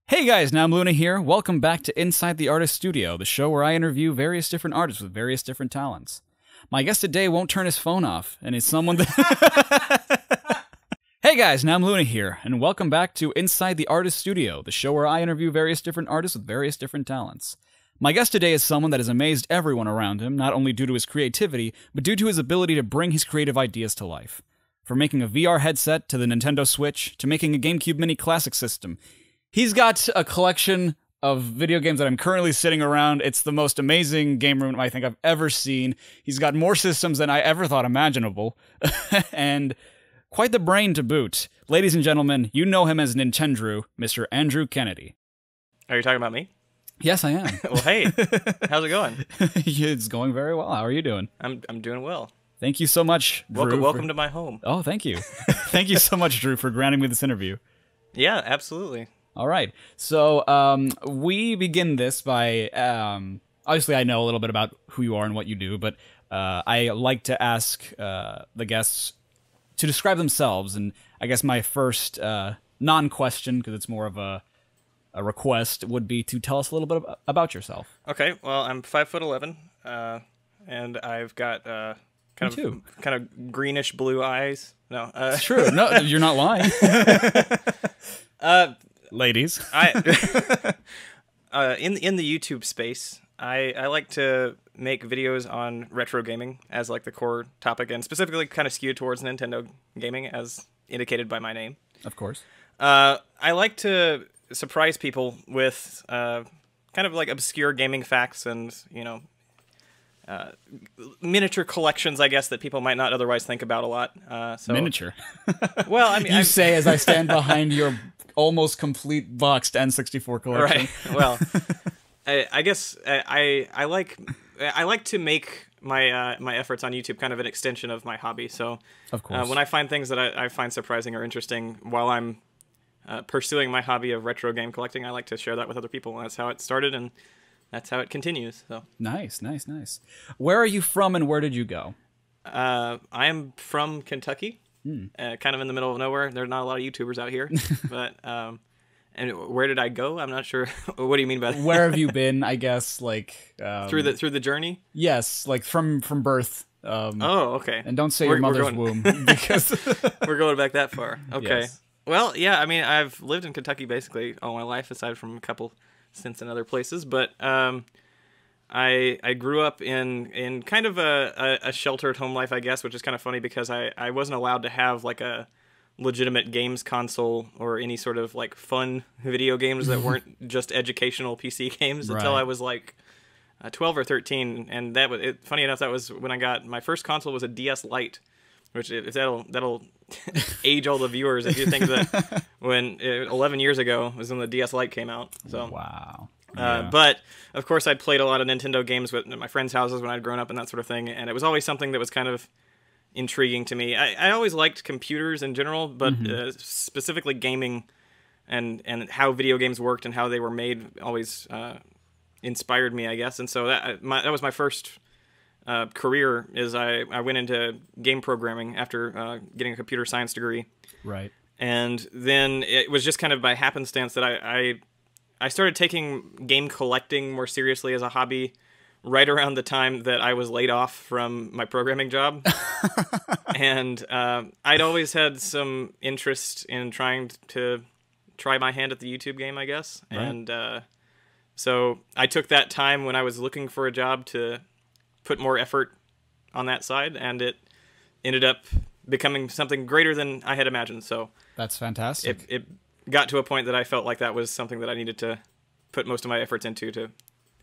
Hey guys, now I'm Luna here. Welcome back to Inside the Artist Studio, the show where I interview various different artists with various different talents. My guest today won't turn his phone off, and is someone that... Hey guys, now I'm Luna here, and welcome back to Inside the Artist Studio, the show where I interview various different artists with various different talents. My guest today is someone that has amazed everyone around him, not only due to his creativity, but due to his ability to bring his creative ideas to life. From making a VR headset to the Nintendo Switch, to making a GameCube Mini Classic system, he's got a collection of video games that I'm currently sitting around. It's the most amazing game room I think I've ever seen. He's got more systems than I ever thought imaginable, and quite the brain to boot. Ladies and gentlemen, you know him as Nintendrew, Mr. Andrew Kennedy. Are you talking about me? Yes, I am. Well, hey, how's it going? It's going very well. How are you doing? I'm doing well. Thank you so much, Drew. Welcome to my home. Oh, thank you. Thank you so much, Drew, for granting me this interview. Yeah, absolutely. All right. So we begin this by, obviously I know a little bit about who you are and what you do, but I like to ask the guests to describe themselves. And I guess my first non-question, because it's more of a request, would be to tell us a little bit about yourself. Okay. Well, I'm 5'11", and I've got kind of greenish blue eyes. No, it's true. No, you're not lying. Ladies, in the YouTube space, I like to make videos on retro gaming as like the core topic, and specifically kind of skewed towards Nintendo gaming, as indicated by my name. Of course. I like to surprise people with kind of like obscure gaming facts and, you know, miniature collections, I guess, that people might not otherwise think about a lot. Miniature? Well, I mean... You say as I stand behind your almost complete boxed N64 collection. Right. Well, I guess I like to make my efforts on YouTube kind of an extension of my hobby. So, of course, when I find things that I find surprising or interesting while I'm pursuing my hobby of retro game collecting, I like to share that with other people. And that's how it started, and that's how it continues. So nice, nice, nice. Where are you from, and where did you go? I am from Kentucky. Kind of in the middle of nowhere. There are not a lot of YouTubers out here, but and where did I go? I'm not sure. What do you mean by that? Where have you been? I guess like through the journey. Yes, like from birth. Oh, okay. And don't say your mother's womb, because we're going back that far. Okay. Yes. Well, yeah. I mean, I've lived in Kentucky basically all my life, aside from a couple stints in other places, but I grew up in kind of a sheltered home life, I guess, which is kind of funny because I wasn't allowed to have like a legitimate games console or any sort of like fun video games that weren't just educational PC games until I was like 12 or 13. And that was funny enough, that was when I got my first console was a DS Lite, which if that'll age all the viewers if you think that when 11 years ago was when the DS Lite came out. So wow. But of course I'd played a lot of Nintendo games at my friends' houses when I'd grown up and that sort of thing, and it was always something that was kind of intriguing to me. I always liked computers in general, but specifically gaming and how video games worked and how they were made always inspired me, I guess. And so that was my first career. Is I went into game programming after getting a computer science degree. Right. And then it was just kind of by happenstance that I started taking game collecting more seriously as a hobby right around the time that I was laid off from my programming job. And I'd always had some interest in trying to try my hand at the YouTube game, I guess. Right. And so I took that time when I was looking for a job to put more effort on that side, and it ended up becoming something greater than I had imagined. So that's fantastic. It got to a point that I felt like that was something that I needed to put most of my efforts into to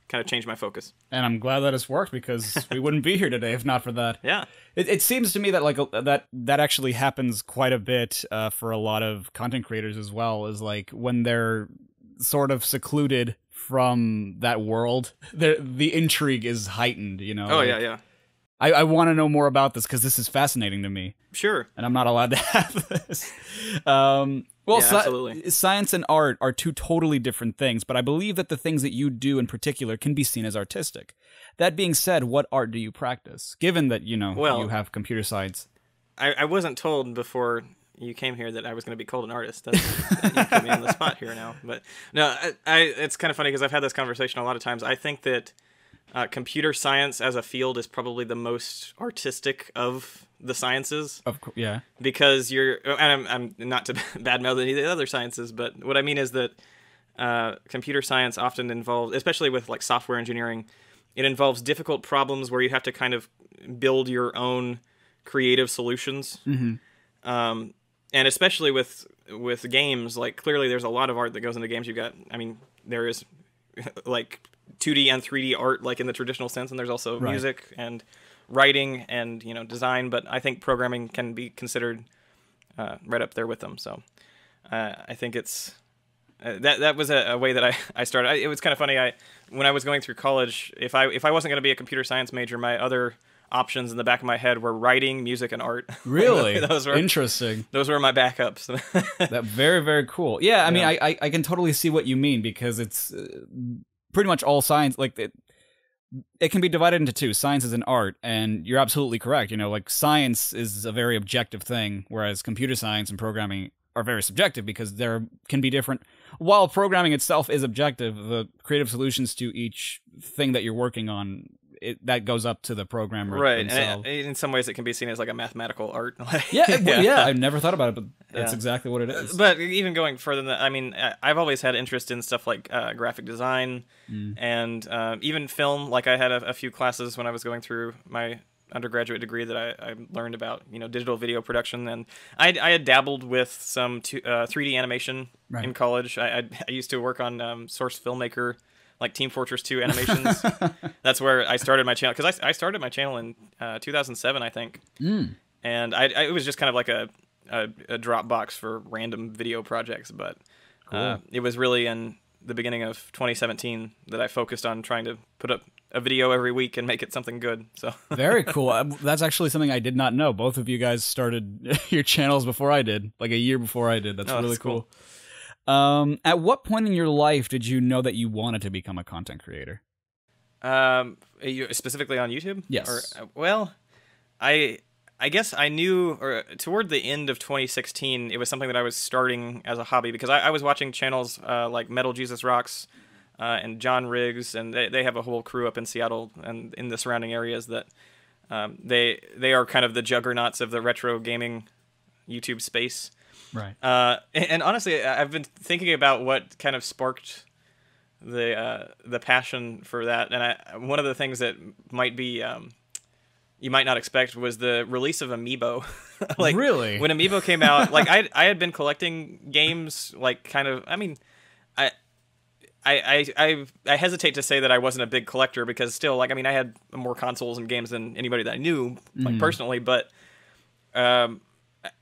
kind of change my focus. And I'm glad that it's worked, because we wouldn't be here today if not for that. Yeah. It seems to me that like that actually happens quite a bit for a lot of content creators as well, is like when they're sort of secluded from that world, the intrigue is heightened, you know? Oh, like, yeah. I want to know more about this because this is fascinating to me. Sure. And I'm not allowed to have this. Well, yeah, absolutely. Science and art are two totally different things, but I believe that the things that you do in particular can be seen as artistic. That being said, what art do you practice? Given that, you know, you have computer science. I wasn't told before you came here that I was going to be called an artist. That you put me on the spot here now. But no, it's kind of funny because I've had this conversation a lot of times. I think that computer science as a field is probably the most artistic of the sciences. Of course, yeah. Because and I'm not to badmouth any of the other sciences, but what I mean is that computer science often involves, especially with like software engineering, it involves difficult problems where you have to kind of build your own creative solutions. And especially with games, like clearly there's a lot of art that goes into games. You've got, I mean, there is like 2D and 3D art, like in the traditional sense, and there's also music and writing and design. But I think programming can be considered right up there with them. So I think it's that was a way that I started. It was kind of funny. When I was going through college, if I wasn't going to be a computer science major, my other options in the back of my head were writing, music, and art. Really? Those were interesting. Those were my backups. That very, very cool. Yeah, I mean, I can totally see what you mean because it's pretty much all science. Like it can be divided into two: sciences and art. And you're absolutely correct. Like science is a very objective thing, whereas computer science and programming are very subjective because there can be different. While programming itself is objective, the creative solutions to each thing that you're working on, that goes up to the programmer. Right, and in some ways it can be seen as like a mathematical art. yeah, I've never thought about it, but that's exactly what it is. But even going further than that, I mean, I've always had interest in stuff like graphic design and even film. Like I had a few classes when I was going through my undergraduate degree that I learned about digital video production, and I had dabbled with some 3D animation in college. I used to work on Source Filmmaker, like Team Fortress 2 animations. That's where I started my channel, because I started my channel in 2007, I think. And it was just kind of like a Dropbox for random video projects, but it was really in the beginning of 2017 that I focused on trying to put up a video every week and make it something good. So very cool. That's actually something I did not know. Both of you guys started your channels before I did, like a year before I did. That's really cool. At what point in your life did you know that you wanted to become a content creator? Specifically on YouTube? Yes. Well, I guess I knew, or toward the end of 2016, it was something that I was starting as a hobby, because I was watching channels like Metal Jesus Rocks and John Riggs, and they have a whole crew up in Seattle and in the surrounding areas that they are kind of the juggernauts of the retro gaming YouTube space. Right. And honestly, I've been thinking about what kind of sparked the passion for that, and one of the things that might be you might not expect was the release of Amiibo. Like, really? When Amiibo came out, like I had been collecting games, like kind of. I mean, I hesitate to say that I wasn't a big collector, because still, like, I mean, I had more consoles and games than anybody that I knew, like personally, but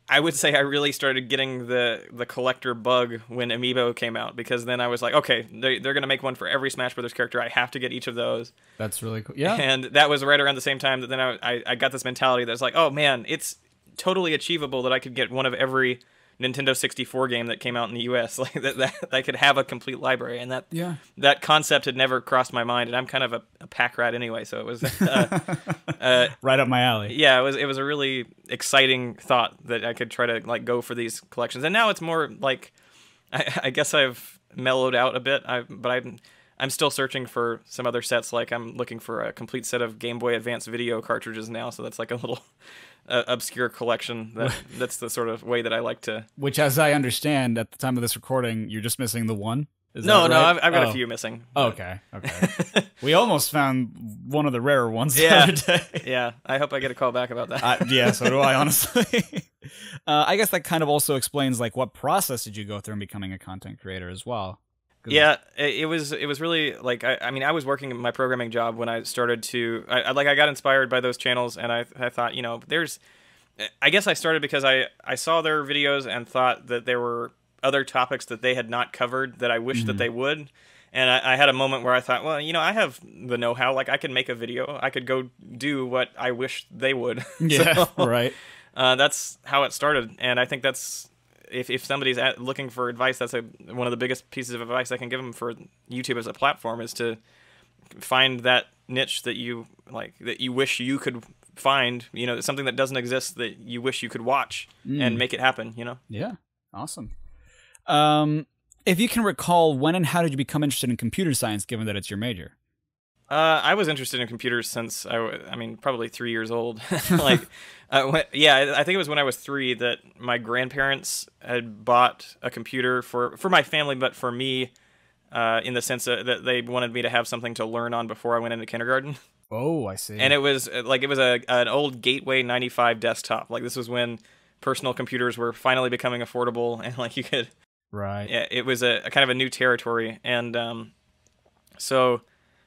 I would say I really started getting the collector bug when Amiibo came out, because then I was like, okay, they're gonna make one for every Smash Brothers character. I have to get each of those. That's really cool. Yeah. And that was right around the same time that then I got this mentality that's like, oh man, it's totally achievable that I could get one of every Nintendo 64 game that came out in the US, like that I could have a complete library, and that concept had never crossed my mind, and I'm kind of a pack rat anyway, so it was right up my alley. Yeah, it was a really exciting thought that I could try to like go for these collections, and now it's more like I guess I've mellowed out a bit, but I'm still searching for some other sets. Like I'm looking for a complete set of Game Boy Advance video cartridges now, so that's like a little obscure collection. That's the sort of way that I like to. Which, as I understand, at the time of this recording, you're just missing the one. Is no, that no, right? I've got a few missing. Okay. We almost found one of the rarer ones the Yeah, other day. yeah. I hope I get a call back about that. Yeah, so do I, honestly. I guess that kind of also explains, like, what process did you go through in becoming a content creator as well? Yeah, it was really like I mean I was working my programming job when I started to I got inspired by those channels, and I thought, I guess I started because I saw their videos and thought that there were other topics that they had not covered that I wished that they would, and I had a moment where I thought, well, I have the know-how, like I can make a video, I could go do what I wish they would. Yeah, so, right. That's how it started, and I think that's. If somebody's looking for advice, that's one of the biggest pieces of advice I can give them for YouTube as a platform, is to find that niche that you like, that you wish you could find, something that doesn't exist that you wish you could watch and make it happen, Yeah, awesome. If you can recall, when and how did you become interested in computer science, given that it's your major? I was interested in computers since probably 3 years old. I think it was when I was 3 that my grandparents had bought a computer for my family, but for me, in the sense that they wanted me to have something to learn on before I went into kindergarten. Oh, I see. And it was an old Gateway 95 desktop. Like, this was when personal computers were finally becoming affordable, and like you could. Right. Yeah, it was a kind of a new territory, and so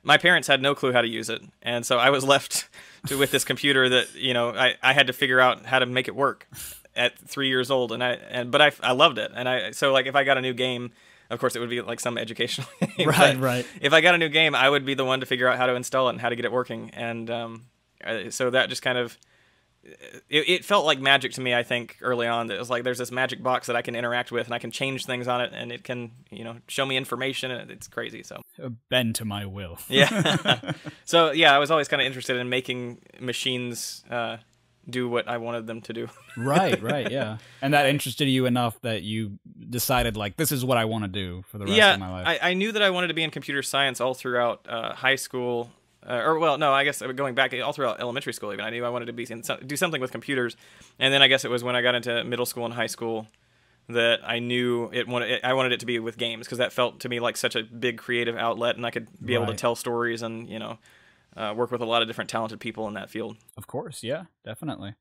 my parents had no clue how to use it, and so I was left with this computer that I had to figure out how to make it work at 3 years old, but I loved it, and so like if I got a new game, of course it would be like some educational game. Right. If I got a new game, I would be the one to figure out how to install it and how to get it working, and so that just kind of. It felt like magic to me, I think, early on. It was like there's this magic box that I can interact with, and I can change things on it, and it can, show me information, and it's crazy. So bend to my will. Yeah. So yeah, I was always kind of interested in making machines do what I wanted them to do. Right, yeah. And that interested you enough that you decided, like, this is what I want to do for the rest of my life. I knew that I wanted to be in computer science all throughout high school. I guess going back all throughout elementary school even, I knew I wanted to do something with computers. And then I guess it was when I got into middle school and high school that I knew I wanted it to be with games, because that felt to me like such a big creative outlet, and I could be able to tell stories and, work with a lot of different talented people in that field. Of course, yeah, definitely.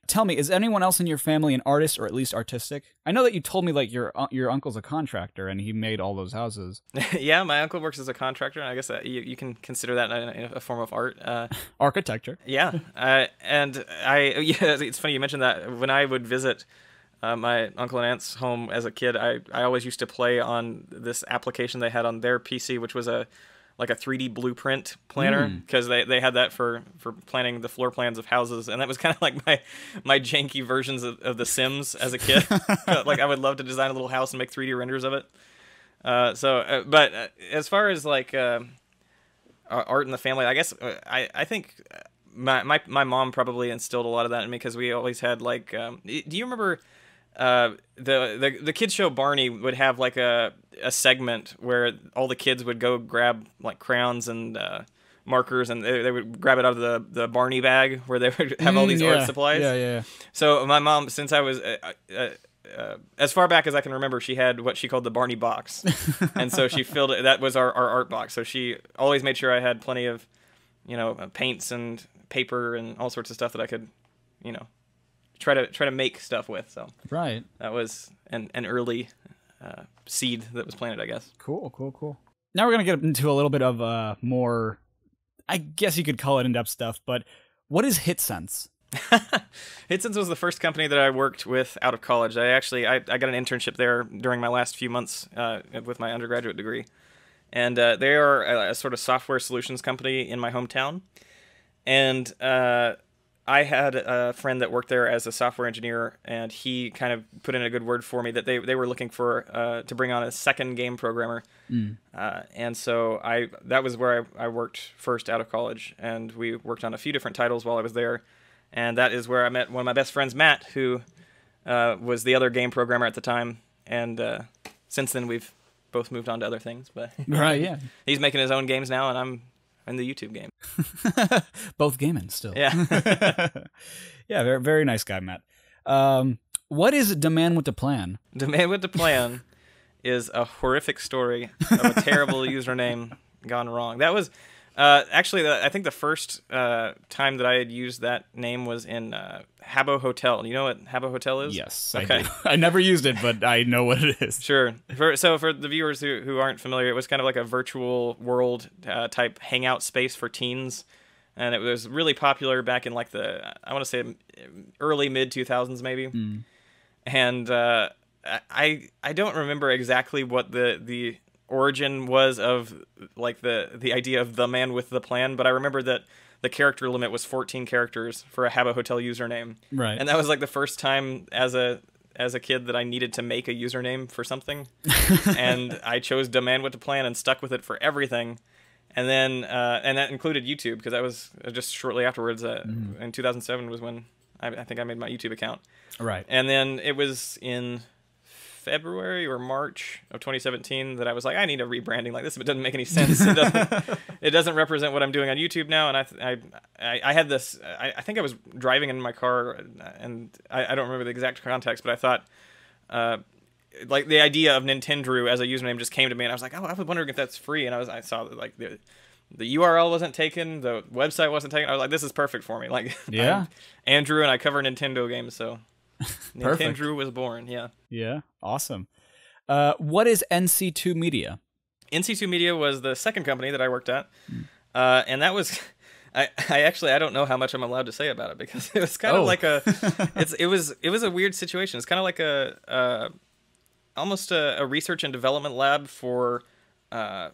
Tell me, is anyone else in your family an artist, or at least artistic? I know that you told me like your uncle's a contractor and he made all those houses. Yeah, my uncle works as a contractor, and I guess that you can consider that a form of art. Architecture. Yeah, it's funny you mentioned that. When I would visit my uncle and aunt's home as a kid, I always used to play on this application they had on their PC, which was a 3D blueprint planner, because they had that for planning the floor plans of houses, and that was kind of like my janky versions of The Sims as a kid. Like, I would love to design a little house and make 3D renders of it. But as far as like art in the family, I guess I think my mom probably instilled a lot of that in me, because we always had like do you remember the kids show Barney would have like a segment where all the kids would go grab like crayons and markers, and they would grab it out of the Barney bag where they would have all these art supplies. Yeah. So my mom, since I was as far back as I can remember, she had what she called the Barney box, and so she filled it. That was our art box. So she always made sure I had plenty of paints and paper and all sorts of stuff that I could try to make stuff with. So that was an early seed that was planted, I guess. Cool. Now we're gonna get into a little bit of more, I guess you could call it in-depth stuff, but what is HitSense? HitSense was the first company that I worked with out of college. I got an internship there during my last few months with my undergraduate degree, and they are a sort of software solutions company in my hometown, and I had a friend that worked there as a software engineer, and he kind of put in a good word for me that they were looking for to bring on a second game programmer. And so that was where I worked first out of college, and we worked on a few different titles while I was there. And that is where I met one of my best friends, Matt, who was the other game programmer at the time. And since then, we've both moved on to other things. But yeah. He's making his own games now, and I'm in the YouTube game. Both gaming still. Yeah. Yeah, very, very nice guy, Matt. What is Demand with the Plan? Demand with the Plan is a horrific story of a terrible username gone wrong. That was actually, I think the first time that I had used that name was in Habbo Hotel. Do you know what Habbo Hotel is? Yes, okay. I do. I never used it, but I know what it is. Sure. So for the viewers who aren't familiar, it was kind of like a virtual world type hangout space for teens. And it was really popular back in like I want to say early mid 2000s maybe. And I don't remember exactly what the origin was of like the idea of the man with the plan, but I remember that the character limit was 14 characters for a Habbo Hotel username. Right. And that was like the first time as a kid that I needed to make a username for something. And I chose Demand with the Plan and stuck with it for everything. And then and that included YouTube, because that was just shortly afterwards. In 2007 was when I think I made my YouTube account. Right. And then it was in February or March of 2017 that I was like, I need a rebranding like this. It doesn't make any sense. It doesn't represent what I'm doing on YouTube now. And I had this. I think I was driving in my car, and I don't remember the exact context, but I thought. Like the idea of Nintendrew as a username just came to me, and I was like, oh, I was wondering if that's free, and I saw that like the URL wasn't taken, the website wasn't taken. I was like, this is perfect for me. Like, yeah, I'm Andrew, and I cover Nintendo games, so Nintendrew was born. Yeah, awesome. What is NC2 Media? NC2 Media was the second company that I worked at, and that was. I actually I don't know how much I'm allowed to say about it, because it was kind of like it was a weird situation. It's kind of like almost a research and development lab for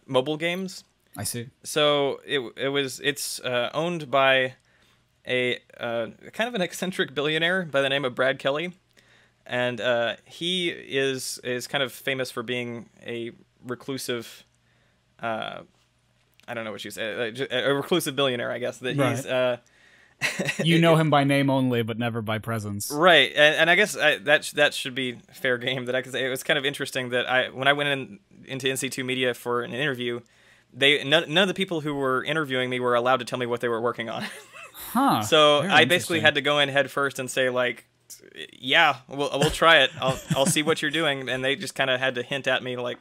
mobile games. I see. So it's owned by a kind of an eccentric billionaire by the name of Brad Kelly, and he is kind of famous for being a reclusive. I don't know what you say. A reclusive billionaire, I guess. That right. He's. You know him by name only, but never by presence. Right, and I guess that should be fair game. That I could say. It was kind of interesting that when I went into NC2 Media for an interview, none of the people who were interviewing me were allowed to tell me what they were working on. Huh. So I basically had to go in head first and say like, yeah, we'll try it. I'll see what you're doing, and they just kind of had to hint at me like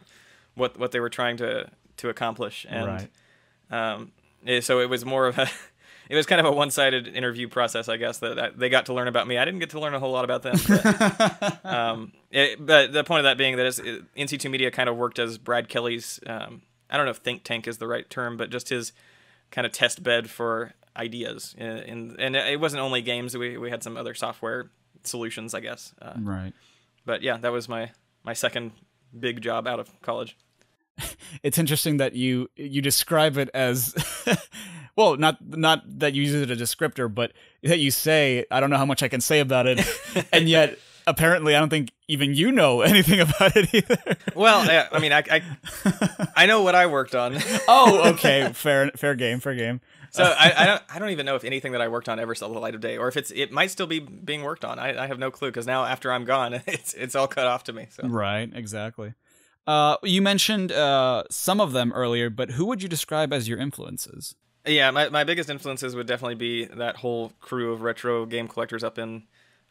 what they were trying to accomplish, and right. So it was more of a. It was kind of a one-sided interview process, I guess, that they got to learn about me. I didn't get to learn a whole lot about them. But the point of that being that NC2 Media kind of worked as Brad Kelly's, I don't know if think tank is the right term, but just his kind of test bed for ideas. And it wasn't only games. We had some other software solutions, I guess. Right. But yeah, that was my second big job out of college. It's interesting that you describe it as... Well, not that you use it as a descriptor, but that you say, I don't know how much I can say about it, and yet apparently I don't think even you know anything about it either. Well, yeah, I mean, I know what I worked on. Oh, okay, fair game. So I don't even know if anything that I worked on ever saw the light of day, or if it might still be being worked on. I have no clue, because now after I'm gone, it's all cut off to me. So. Right, exactly. You mentioned some of them earlier, but who would you describe as your influences? Yeah, my biggest influences would definitely be that whole crew of retro game collectors up in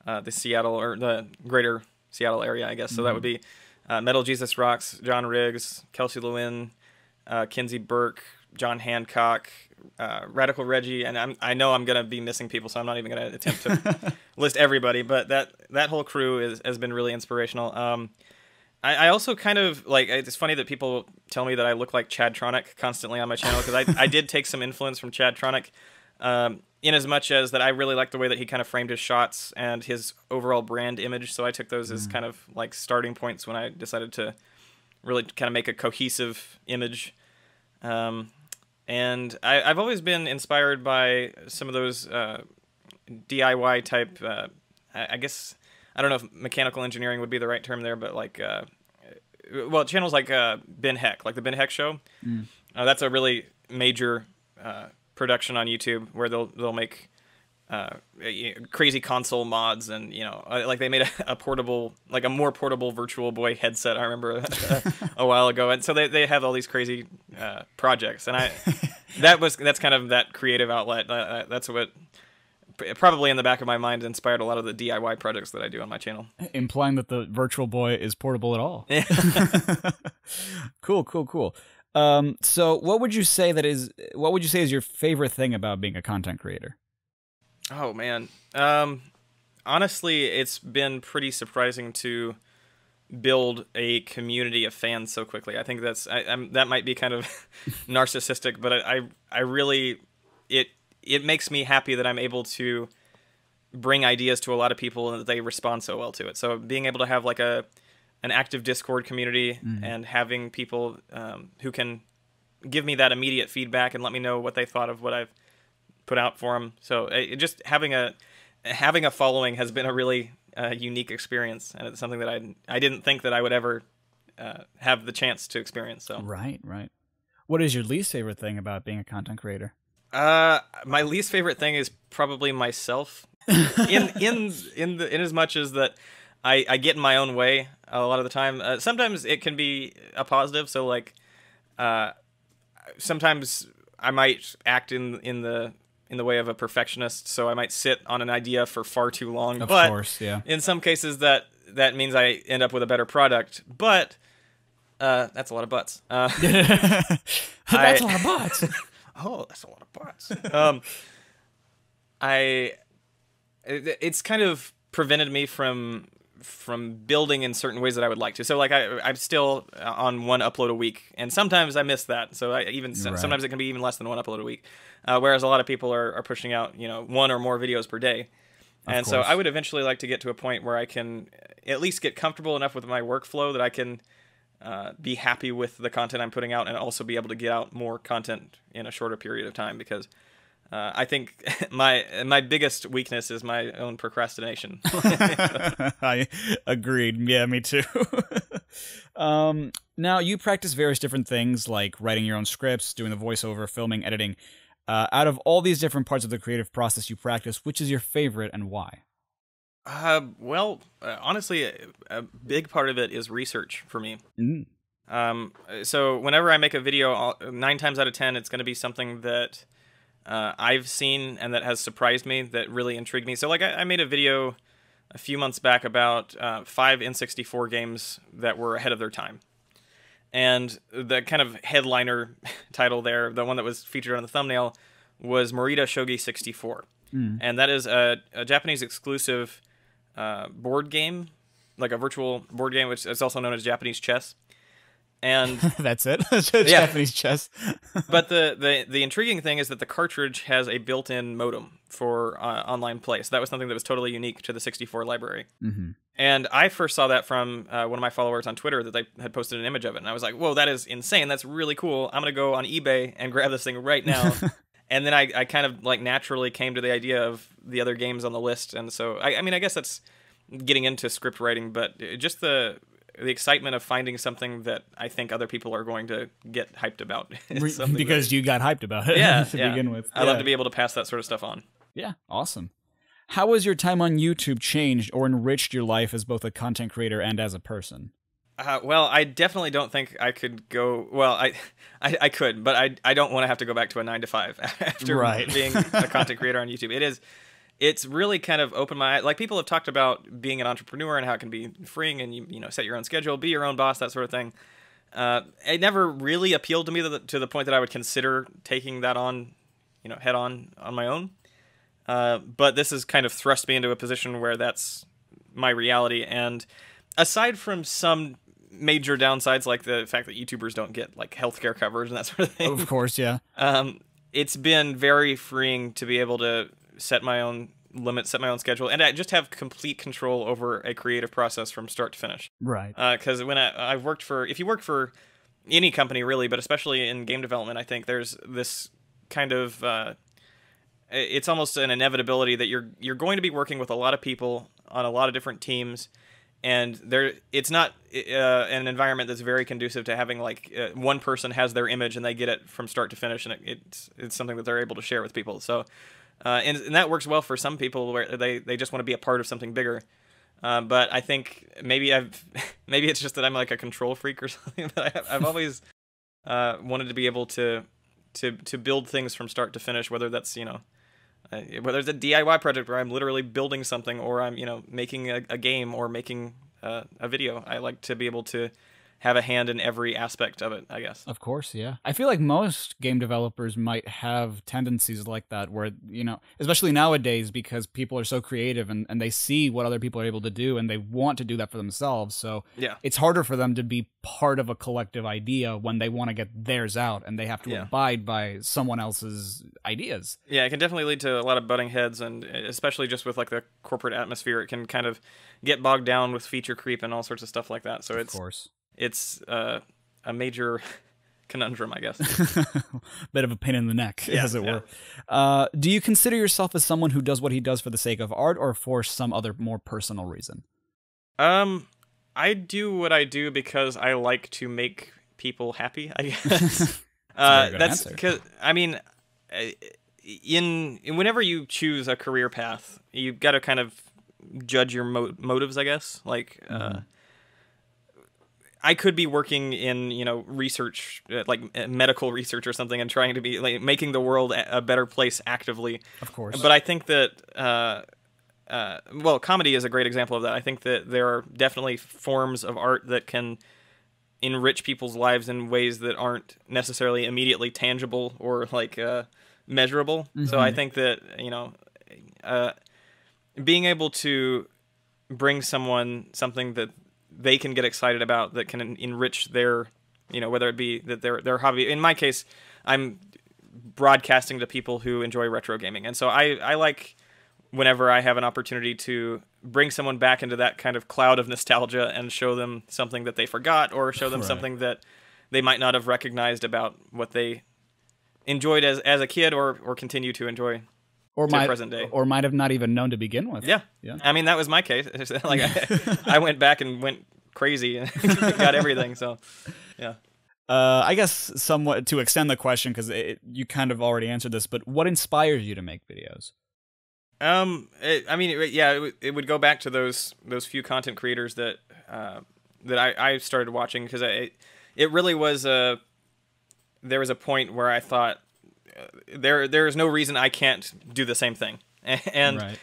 the Seattle, or the greater Seattle area, I guess. So that would be Metal Jesus Rocks, John Riggs, Kelsey Lewin, Kinsey Burke, John Hancock, Radical Reggie, and I know I'm going to be missing people, so I'm not even going to attempt to list everybody, but that whole crew has been really inspirational. I also kind of, like, it's funny that people tell me that I look like Chadtronic constantly on my channel, because I did take some influence from Chadtronic, in as much as that I really like the way that he kind of framed his shots and his overall brand image, so I took those as kind of like starting points when I decided to really kind of make a cohesive image. And I've always been inspired by some of those DIY type, I guess... I don't know if mechanical engineering would be the right term there, but like, well, channels like Ben Heck, like the Ben Heck Show. That's a really major production on YouTube where they'll make crazy console mods, and like they made a portable, like a more portable Virtual Boy headset. I remember a while ago, and so they have all these crazy projects, and that's kind of that creative outlet. That's what. Probably in the back of my mind inspired a lot of the DIY projects that I do on my channel. Implying that the Virtual Boy is portable at all. Yeah. Cool. So what would you say is your favorite thing about being a content creator? Oh man. Honestly, it's been pretty surprising to build a community of fans so quickly. I think that might be kind of narcissistic, but I really it makes me happy that I'm able to bring ideas to a lot of people and that they respond so well to it. So being able to have like an active Discord community and having people who can give me that immediate feedback and let me know what they thought of what I've put out for them. So just having a following has been a really unique experience, and it's something that I didn't think that I would ever have the chance to experience. So right. What is your least favorite thing about being a content creator? My least favorite thing is probably myself. In as much as that I get in my own way a lot of the time. Sometimes it can be a positive. So like, sometimes I might act in the way of a perfectionist. So I might sit on an idea for far too long. Of but course, yeah. in some cases that means I end up with a better product. But that's a lot of buts. That's a lot of buts. Oh, that's a lot of buts. It's kind of prevented me from building in certain ways that I would like to. So like I'm still on one upload a week, and sometimes I miss that. So sometimes it can be even less than one upload a week. Whereas a lot of people are pushing out, one or more videos per day. And so I would eventually like to get to a point where I can at least get comfortable enough with my workflow that I can be happy with the content I'm putting out, and also be able to get out more content in a shorter period of time, because I think my biggest weakness is my own procrastination. I agreed. Yeah, me too. Now, you practice various different things like writing your own scripts, doing the voiceover, filming, editing. Out of all these different parts of the creative process you practice, which is your favorite and why? Honestly, a big part of it is research for me. Mm. So whenever I make a video, 9 times out of 10, it's going to be something that I've seen and that has surprised me, that really intrigued me. So like I made a video a few months back about 5 N64 games that were ahead of their time. And the kind of headliner title there, the one that was featured on the thumbnail, was Morita Shogi 64. Mm. And that is a Japanese exclusive board game, like a virtual board game, which is also known as Japanese chess. And that's it. Japanese chess. But the intriguing thing is that the cartridge has a built-in modem for online play. So that was something that was totally unique to the 64 library. Mm-hmm. And I first saw that from one of my followers on Twitter, that they had posted an image of it. And I was like, whoa, that is insane. That's really cool. I'm going to go on eBay and grab this thing right now. And then I kind of like naturally came to the idea of the other games on the list. And so, I mean, I guess that's getting into script writing, but just the excitement of finding something that I think other people are going to get hyped about. Because you got hyped about it to begin with. I love to be able to pass that sort of stuff on. Yeah, awesome. How has your time on YouTube changed or enriched your life as both a content creator and as a person? Well, I definitely don't think I could go... Well, I could, but I don't want to have to go back to a 9 to 5 after being a content creator on YouTube. It's really kind of opened my... Like, people have talked about being an entrepreneur and how it can be freeing, and you set your own schedule, be your own boss, that sort of thing. It never really appealed to me to the point that I would consider taking that on, head on my own. But this has kind of thrust me into a position where that's my reality. And aside from some major downsides, like the fact that YouTubers don't get like healthcare coverage and that sort of thing. Of course, yeah. It's been very freeing to be able to set my own limits, set my own schedule, and I just have complete control over a creative process from start to finish. Right. Because when I've worked for, if you work for any company really, but especially in game development, I think there's this kind of, it's almost an inevitability that you're going to be working with a lot of people on a lot of different teams. And it's not an environment that's very conducive to having like one person has their image and they get it from start to finish, and it's something that they're able to share with people. So, and that works well for some people where they just want to be a part of something bigger. But I think maybe it's just that I'm like a control freak or something. But I've always wanted to be able to build things from start to finish, whether that's whether it's a DIY project where I'm literally building something, or I'm making a game or making a video. I like to be able to have a hand in every aspect of it, I guess. Of course, yeah. I feel like most game developers might have tendencies like that where, especially nowadays, because people are so creative and they see what other people are able to do and they want to do that for themselves. So yeah, it's harder for them to be part of a collective idea when they want to get theirs out and they have to abide by someone else's ideas. Yeah, it can definitely lead to a lot of butting heads, and especially just with like the corporate atmosphere, it can kind of get bogged down with feature creep and all sorts of stuff like that. So of course. It's a major conundrum, I guess. Bit of a pain in the neck, as it were. Do you consider yourself as someone who does what he does for the sake of art or for some other more personal reason? I do what I do because I like to make people happy, I guess. That's because I mean, whenever you choose a career path, you've got to kind of judge your motives, I guess. Like, I could be working in, research, like medical research or something, and trying to be like making the world a better place actively. Of course. But I think that, well, comedy is a great example of that. I think that there are definitely forms of art that can enrich people's lives in ways that aren't necessarily immediately tangible or like measurable. So I think that, being able to bring someone something that they can get excited about, that can enrich their, whether it be that their hobby. In my case, I'm broadcasting to people who enjoy retro gaming. And so I like whenever I have an opportunity to bring someone back into that kind of cloud of nostalgia and show them something that they forgot, or show them something that they might not have recognized about what they enjoyed as a kid or continue to enjoy. Or present day, or might have not even known to begin with. Yeah. I mean, that was my case. Like I went back and went crazy and got everything. So, yeah. I guess somewhat to extend the question, because you kind of already answered this, but what inspires you to make videos? It would go back to those few content creators that I started watching, because it really was there was a point where I thought, there is no reason I can't do the same thing. And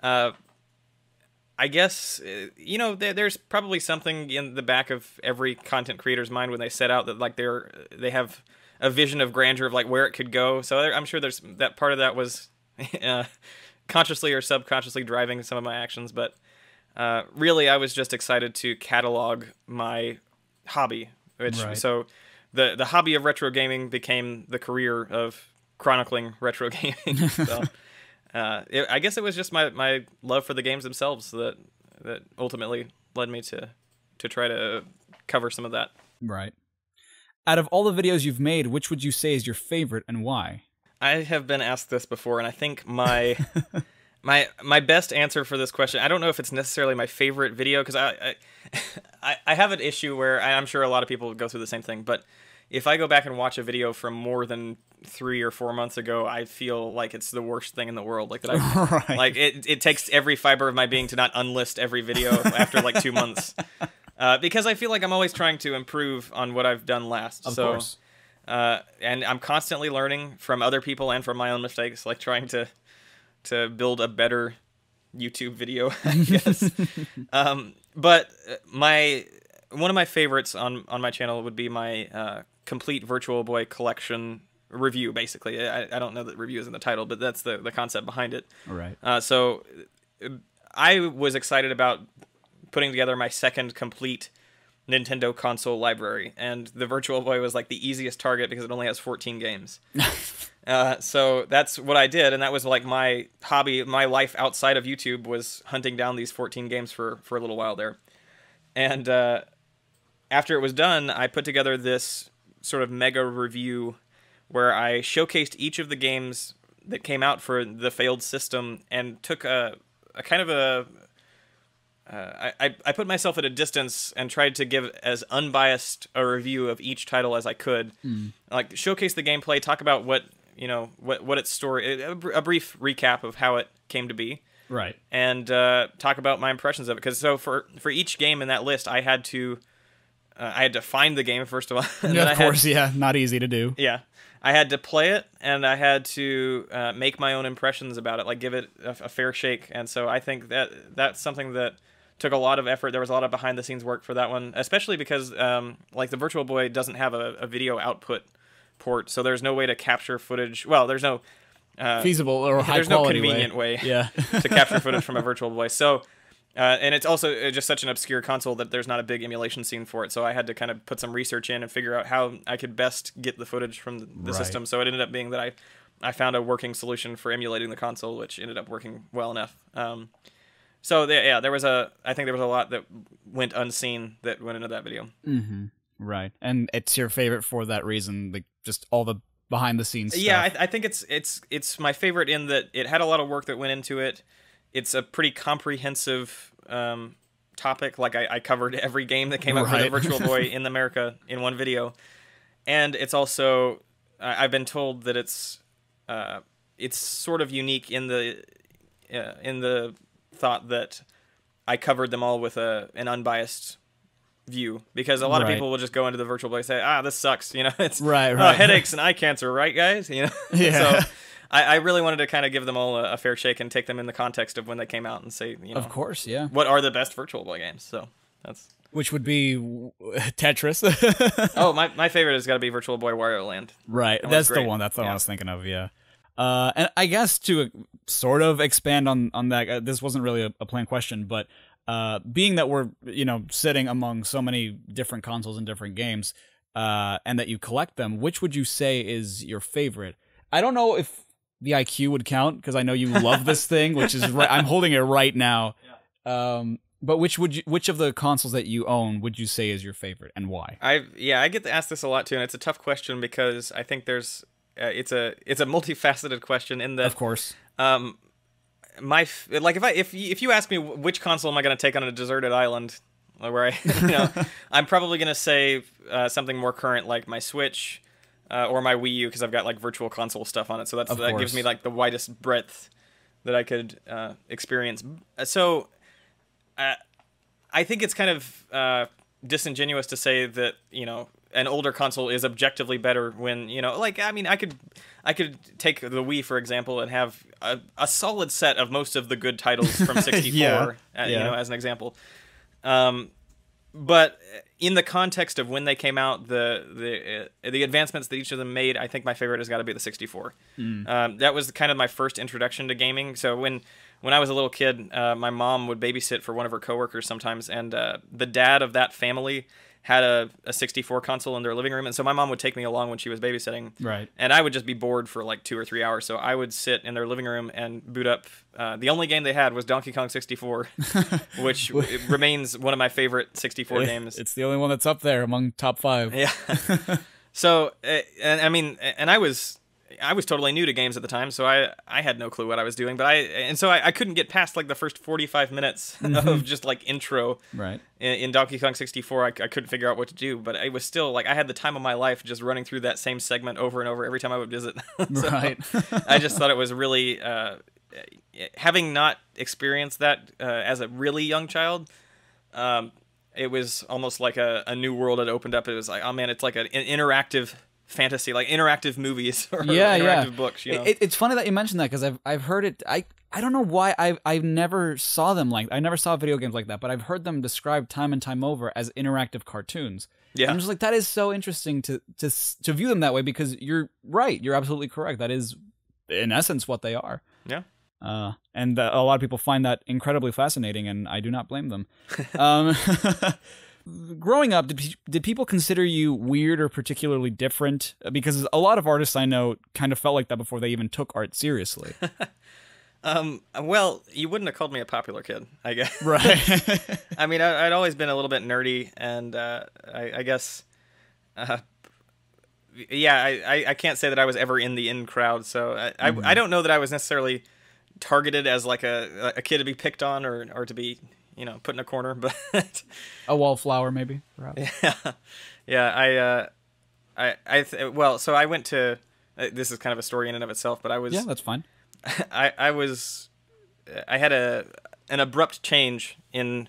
I guess, there's probably something in the back of every content creator's mind when they set out that like they have a vision of grandeur of like where it could go. So I'm sure there's that part of that was consciously or subconsciously driving some of my actions. But really, I was just excited to catalog my hobby. So the hobby of retro gaming became the career of chronicling retro gaming. So I guess it was just my love for the games themselves that ultimately led me to try to cover some of that. Right. Out of all the videos you've made, which would you say is your favorite, and why? I have been asked this before, and I think my best answer for this question, I don't know if it's necessarily my favorite video, because I have an issue where I'm sure a lot of people go through the same thing, but if I go back and watch a video from more than 3 or 4 months ago, I feel like it's the worst thing in the world. Like that, like it takes every fiber of my being to not unlist every video after like 2 months, because I feel like I'm always trying to improve on what I've done last. Of course. And I'm constantly learning from other people and from my own mistakes, like trying to build a better YouTube video, I guess. But one of my favorites on my channel would be my complete Virtual Boy collection review, basically. I don't know that review is in the title, but that's the concept behind it. All right. So I was excited about putting together my second complete Nintendo console library, and the Virtual Boy was like the easiest target because it only has 14 games. So that's what I did, and that was like my hobby. My life outside of YouTube was hunting down these 14 games for a little while there. And after it was done, I put together this sort of mega review where I showcased each of the games that came out for the failed system, and took a kind of I put myself at a distance and tried to give as unbiased a review of each title as I could. Like showcase the gameplay, talk about what its story, a brief recap of how it came to be. Right. And talk about my impressions of it. Because so for each game in that list, I had to find the game, first of all. Yeah, of course, not easy to do. Yeah. I had to play it, and I had to make my own impressions about it, like give it a fair shake. And so I think that's something that took a lot of effort. There was a lot of behind-the-scenes work for that one, especially because like the Virtual Boy doesn't have a video output port, so there's no way to capture footage. Well, there's no feasible or high there's quality no convenient way yeah. to capture footage from a Virtual Boy. So and it's also just such an obscure console that there's not a big emulation scene for it. So I had to kind of put some research in and figure out how I could best get the footage from the system. So it ended up being that I found a working solution for emulating the console, which ended up working well enough. So there was I think there was a lot that went unseen that went into that video. Mm-hmm. Right, and it's your favorite for that reason, like just all the behind the scenes stuff. Yeah, I think it's my favorite in that it had a lot of work that went into it. It's a pretty comprehensive topic. Like I covered every game that came out for the Virtual Boy in America in one video, and it's also I've been told that it's sort of unique in the thought that I covered them all with an unbiased view, because a lot of people will just go into the Virtual Blaze and say, this sucks, it's headaches and eye cancer, right, guys? So I really wanted to kind of give them all a fair shake and take them in the context of when they came out and say, of course, yeah, what are the best Virtual Boy games? So that's which would be Tetris. Oh, my favorite has got to be Virtual Boy Wario Land. Right, that's the one. That's the one I was thinking of. Yeah. And I guess to sort of expand on that, this wasn't really a planned question, but being that we're sitting among so many different consoles and different games, and that you collect them, which would you say is your favorite? I don't know if the IQ would count, because I know you love this thing, which is I'm holding it right now. Yeah. But which of the consoles that you own would you say is your favorite, and why? I get to ask this a lot too, and it's a tough question because I think there's it's a multifaceted question in that, of course. If you ask me which console am I going to take on a deserted island, where I'm probably going to say something more current like my Switch or my Wii U, because I've got like virtual console stuff on it, so that gives me like the widest breadth that I could experience. So I think it's kind of disingenuous to say that an older console is objectively better when I could take the Wii, for example, and have a solid set of most of the good titles from 64 as an example, but in the context of when they came out, the advancements that each of them made, I think my favorite has got to be the 64. That was kind of my first introduction to gaming. So when I was a little kid, my mom would babysit for one of her coworkers sometimes, and the dad of that family had a 64 console in their living room, and so my mom would take me along when she was babysitting. Right. And I would just be bored for like 2 or 3 hours, so I would sit in their living room and boot up. The only game they had was Donkey Kong 64, which remains one of my favorite 64 games. It's the only one that's up there among top 5. Yeah. So, and I was totally new to games at the time, so I had no clue what I was doing, but I couldn't get past like the first 45 minutes of just like intro. Right. In Donkey Kong 64, I couldn't figure out what to do, but it was still like I had the time of my life just running through that same segment over and over every time I would visit. Right. I just thought it was really, having not experienced that as a really young child, it was almost like a new world had opened up. It was like, oh man, it's like an interactive fantasy, like interactive movies or interactive books. It's funny that you mentioned that, because I've heard it. I don't know why I never saw them I never saw video games like that, but I've heard them described time and time over as interactive cartoons. Yeah, and I'm just like, that is so interesting to view them that way, because you're right, you're absolutely correct. That is in essence what they are. Yeah. And a lot of people find that incredibly fascinating, and I do not blame them. Growing up, did people consider you weird or particularly different? Because a lot of artists I know kind of felt like that before they even took art seriously. Well, you wouldn't have called me a popular kid, I guess. Right. I mean, I'd always been a little bit nerdy, and I guess, I can't say that I was ever in the in crowd, so I don't know that I was necessarily targeted as like a kid to be picked on or to be put in a corner, but a wallflower maybe. Perhaps. Yeah. So I went to. This is kind of a story in and of itself, but I was. Yeah, that's fine. I had an abrupt change in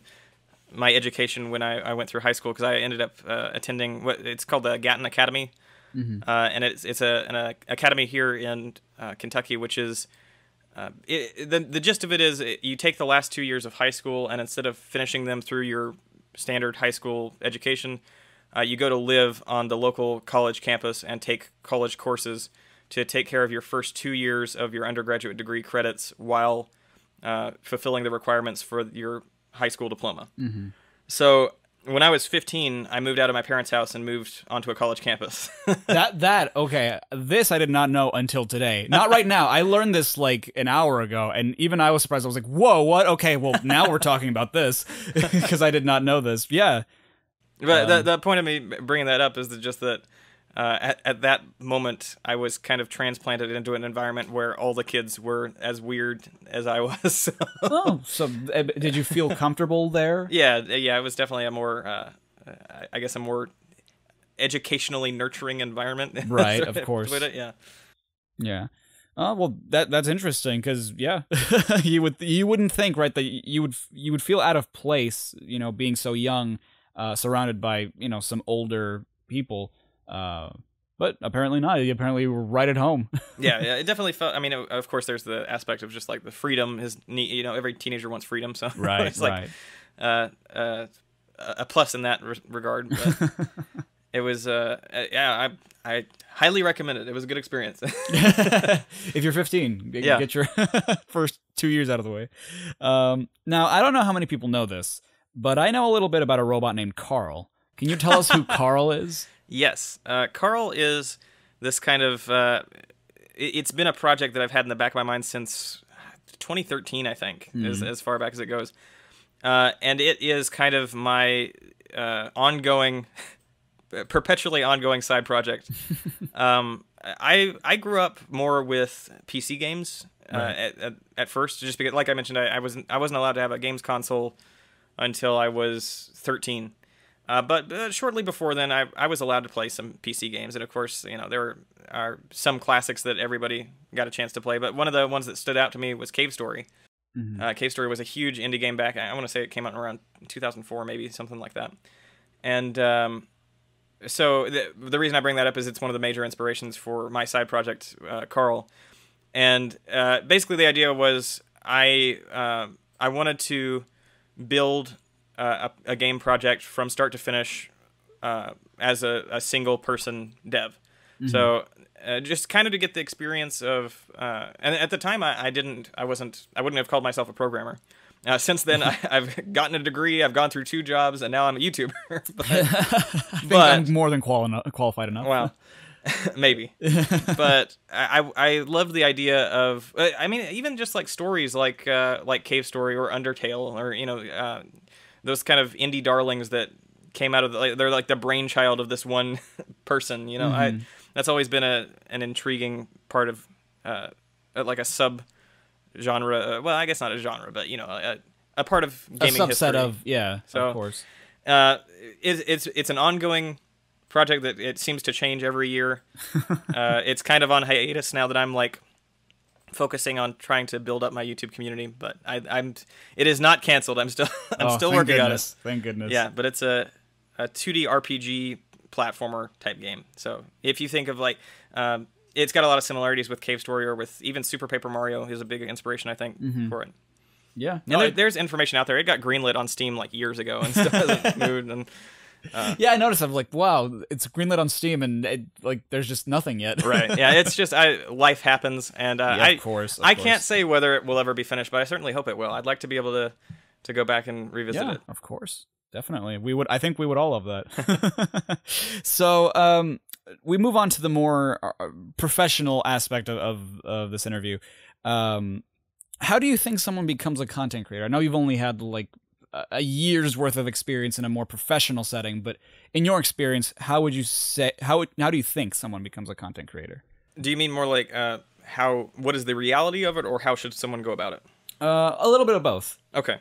my education when I went through high school, because I ended up attending what it's called the Gatton Academy, and it's an academy here in Kentucky, which is. The gist of it is you take the last 2 years of high school, and instead of finishing them through your standard high school education, you go to live on the local college campus and take college courses to take care of your first 2 years of your undergraduate degree credits while fulfilling the requirements for your high school diploma. So when I was 15, I moved out of my parents' house and moved onto a college campus. Okay. This I did not know until today. Not right now. I learned this like an hour ago, and even I was surprised. I was like, whoa, what? Okay, well, now we're talking about this, because I did not know this. Yeah. But the point of me bringing that up is just that at that moment, I was kind of transplanted into an environment where all the kids were as weird as I was. So did you feel comfortable there? Yeah, it was definitely a more, educationally nurturing environment. Right, of course. Yeah. Yeah. Well, that's interesting because you wouldn't think, right, that you would feel out of place, being so young, surrounded by some older people, but apparently not. You apparently were right at home. Yeah, it definitely felt. I mean, of course, there's the aspect of just like the freedom is neat. Every teenager wants freedom, so Right, it's like a plus in that regard. But it was I highly recommend it. It was a good experience. If you're 15, get your first 2 years out of the way. Now, I don't know how many people know this, but I know a little bit about a robot named Carl. Can you tell us who Carl is? Yes. Carl is this kind of... it's been a project that I've had in the back of my mind since 2013, I think, as far back as it goes. And it is kind of my perpetually ongoing side project. I grew up more with PC games at first, just because, like I mentioned, I wasn't allowed to have a games console until I was 13. But shortly before then, I was allowed to play some PC games, and of course, there are some classics that everybody got a chance to play. But one of the ones that stood out to me was Cave Story. Cave Story was a huge indie game back. I want to say it came out around 2004, maybe something like that. And so the reason I bring that up is it's one of the major inspirations for my side project, Carl. And basically the idea was I wanted to build a game project from start to finish as a single person dev. So just kind of to get the experience of, and at the time I wouldn't have called myself a programmer. Since then, I've gotten a degree, I've gone through 2 jobs, and now I'm a YouTuber. but I'm more than qualified enough. Well, maybe. But I loved the idea of, I mean, even just like stories like Cave Story or Undertale or, those kind of indie darlings that came out of they're like the brainchild of this one person. That's always been an intriguing part of like a sub genre. Well, I guess not a genre, but a part of gaming history. A subset of So, of course. It's an ongoing project that it seems to change every year. It's kind of on hiatus now that I'm like focusing on trying to build up my YouTube community, but it is not canceled. I'm still working on it. Thank goodness. Yeah, but it's a 2D RPG platformer type game. So if you think of like it's got a lot of similarities with Cave Story or with even Super Paper Mario is a big inspiration, I think, for it. Yeah. And there's information out there. It got greenlit on Steam like years ago and still hasn't moved. And yeah, I noticed. I'm like, wow, it's greenlit on Steam, and there's just nothing yet. Right. Yeah, it's just life happens, and of course. I can't say whether it will ever be finished, but I certainly hope it will. I'd like to be able to go back and revisit it. Of course. Definitely. I think we would all love that. So, we move on to the more professional aspect of this interview. How do you think someone becomes a content creator? I know you've only had like a year's worth of experience in a more professional setting, but in your experience, how would you say how do you think someone becomes a content creator? Do you mean more like what is the reality of it, or how should someone go about it? A little bit of both. Okay.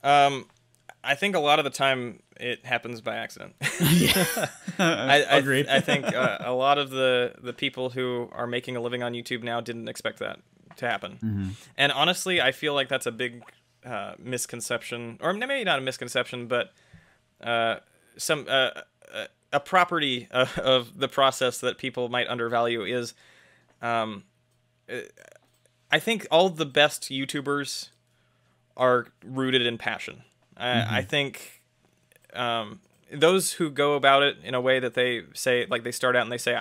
I think a lot of the time it happens by accident. Yeah, I agreed. I think a lot of the people who are making a living on YouTube now didn't expect that to happen. And honestly, I feel like that's a big misconception, or maybe not a misconception, but a property of the process that people might undervalue is, I think all the best YouTubers are rooted in passion. I think those who go about it in a way that they say, like they start out and they say,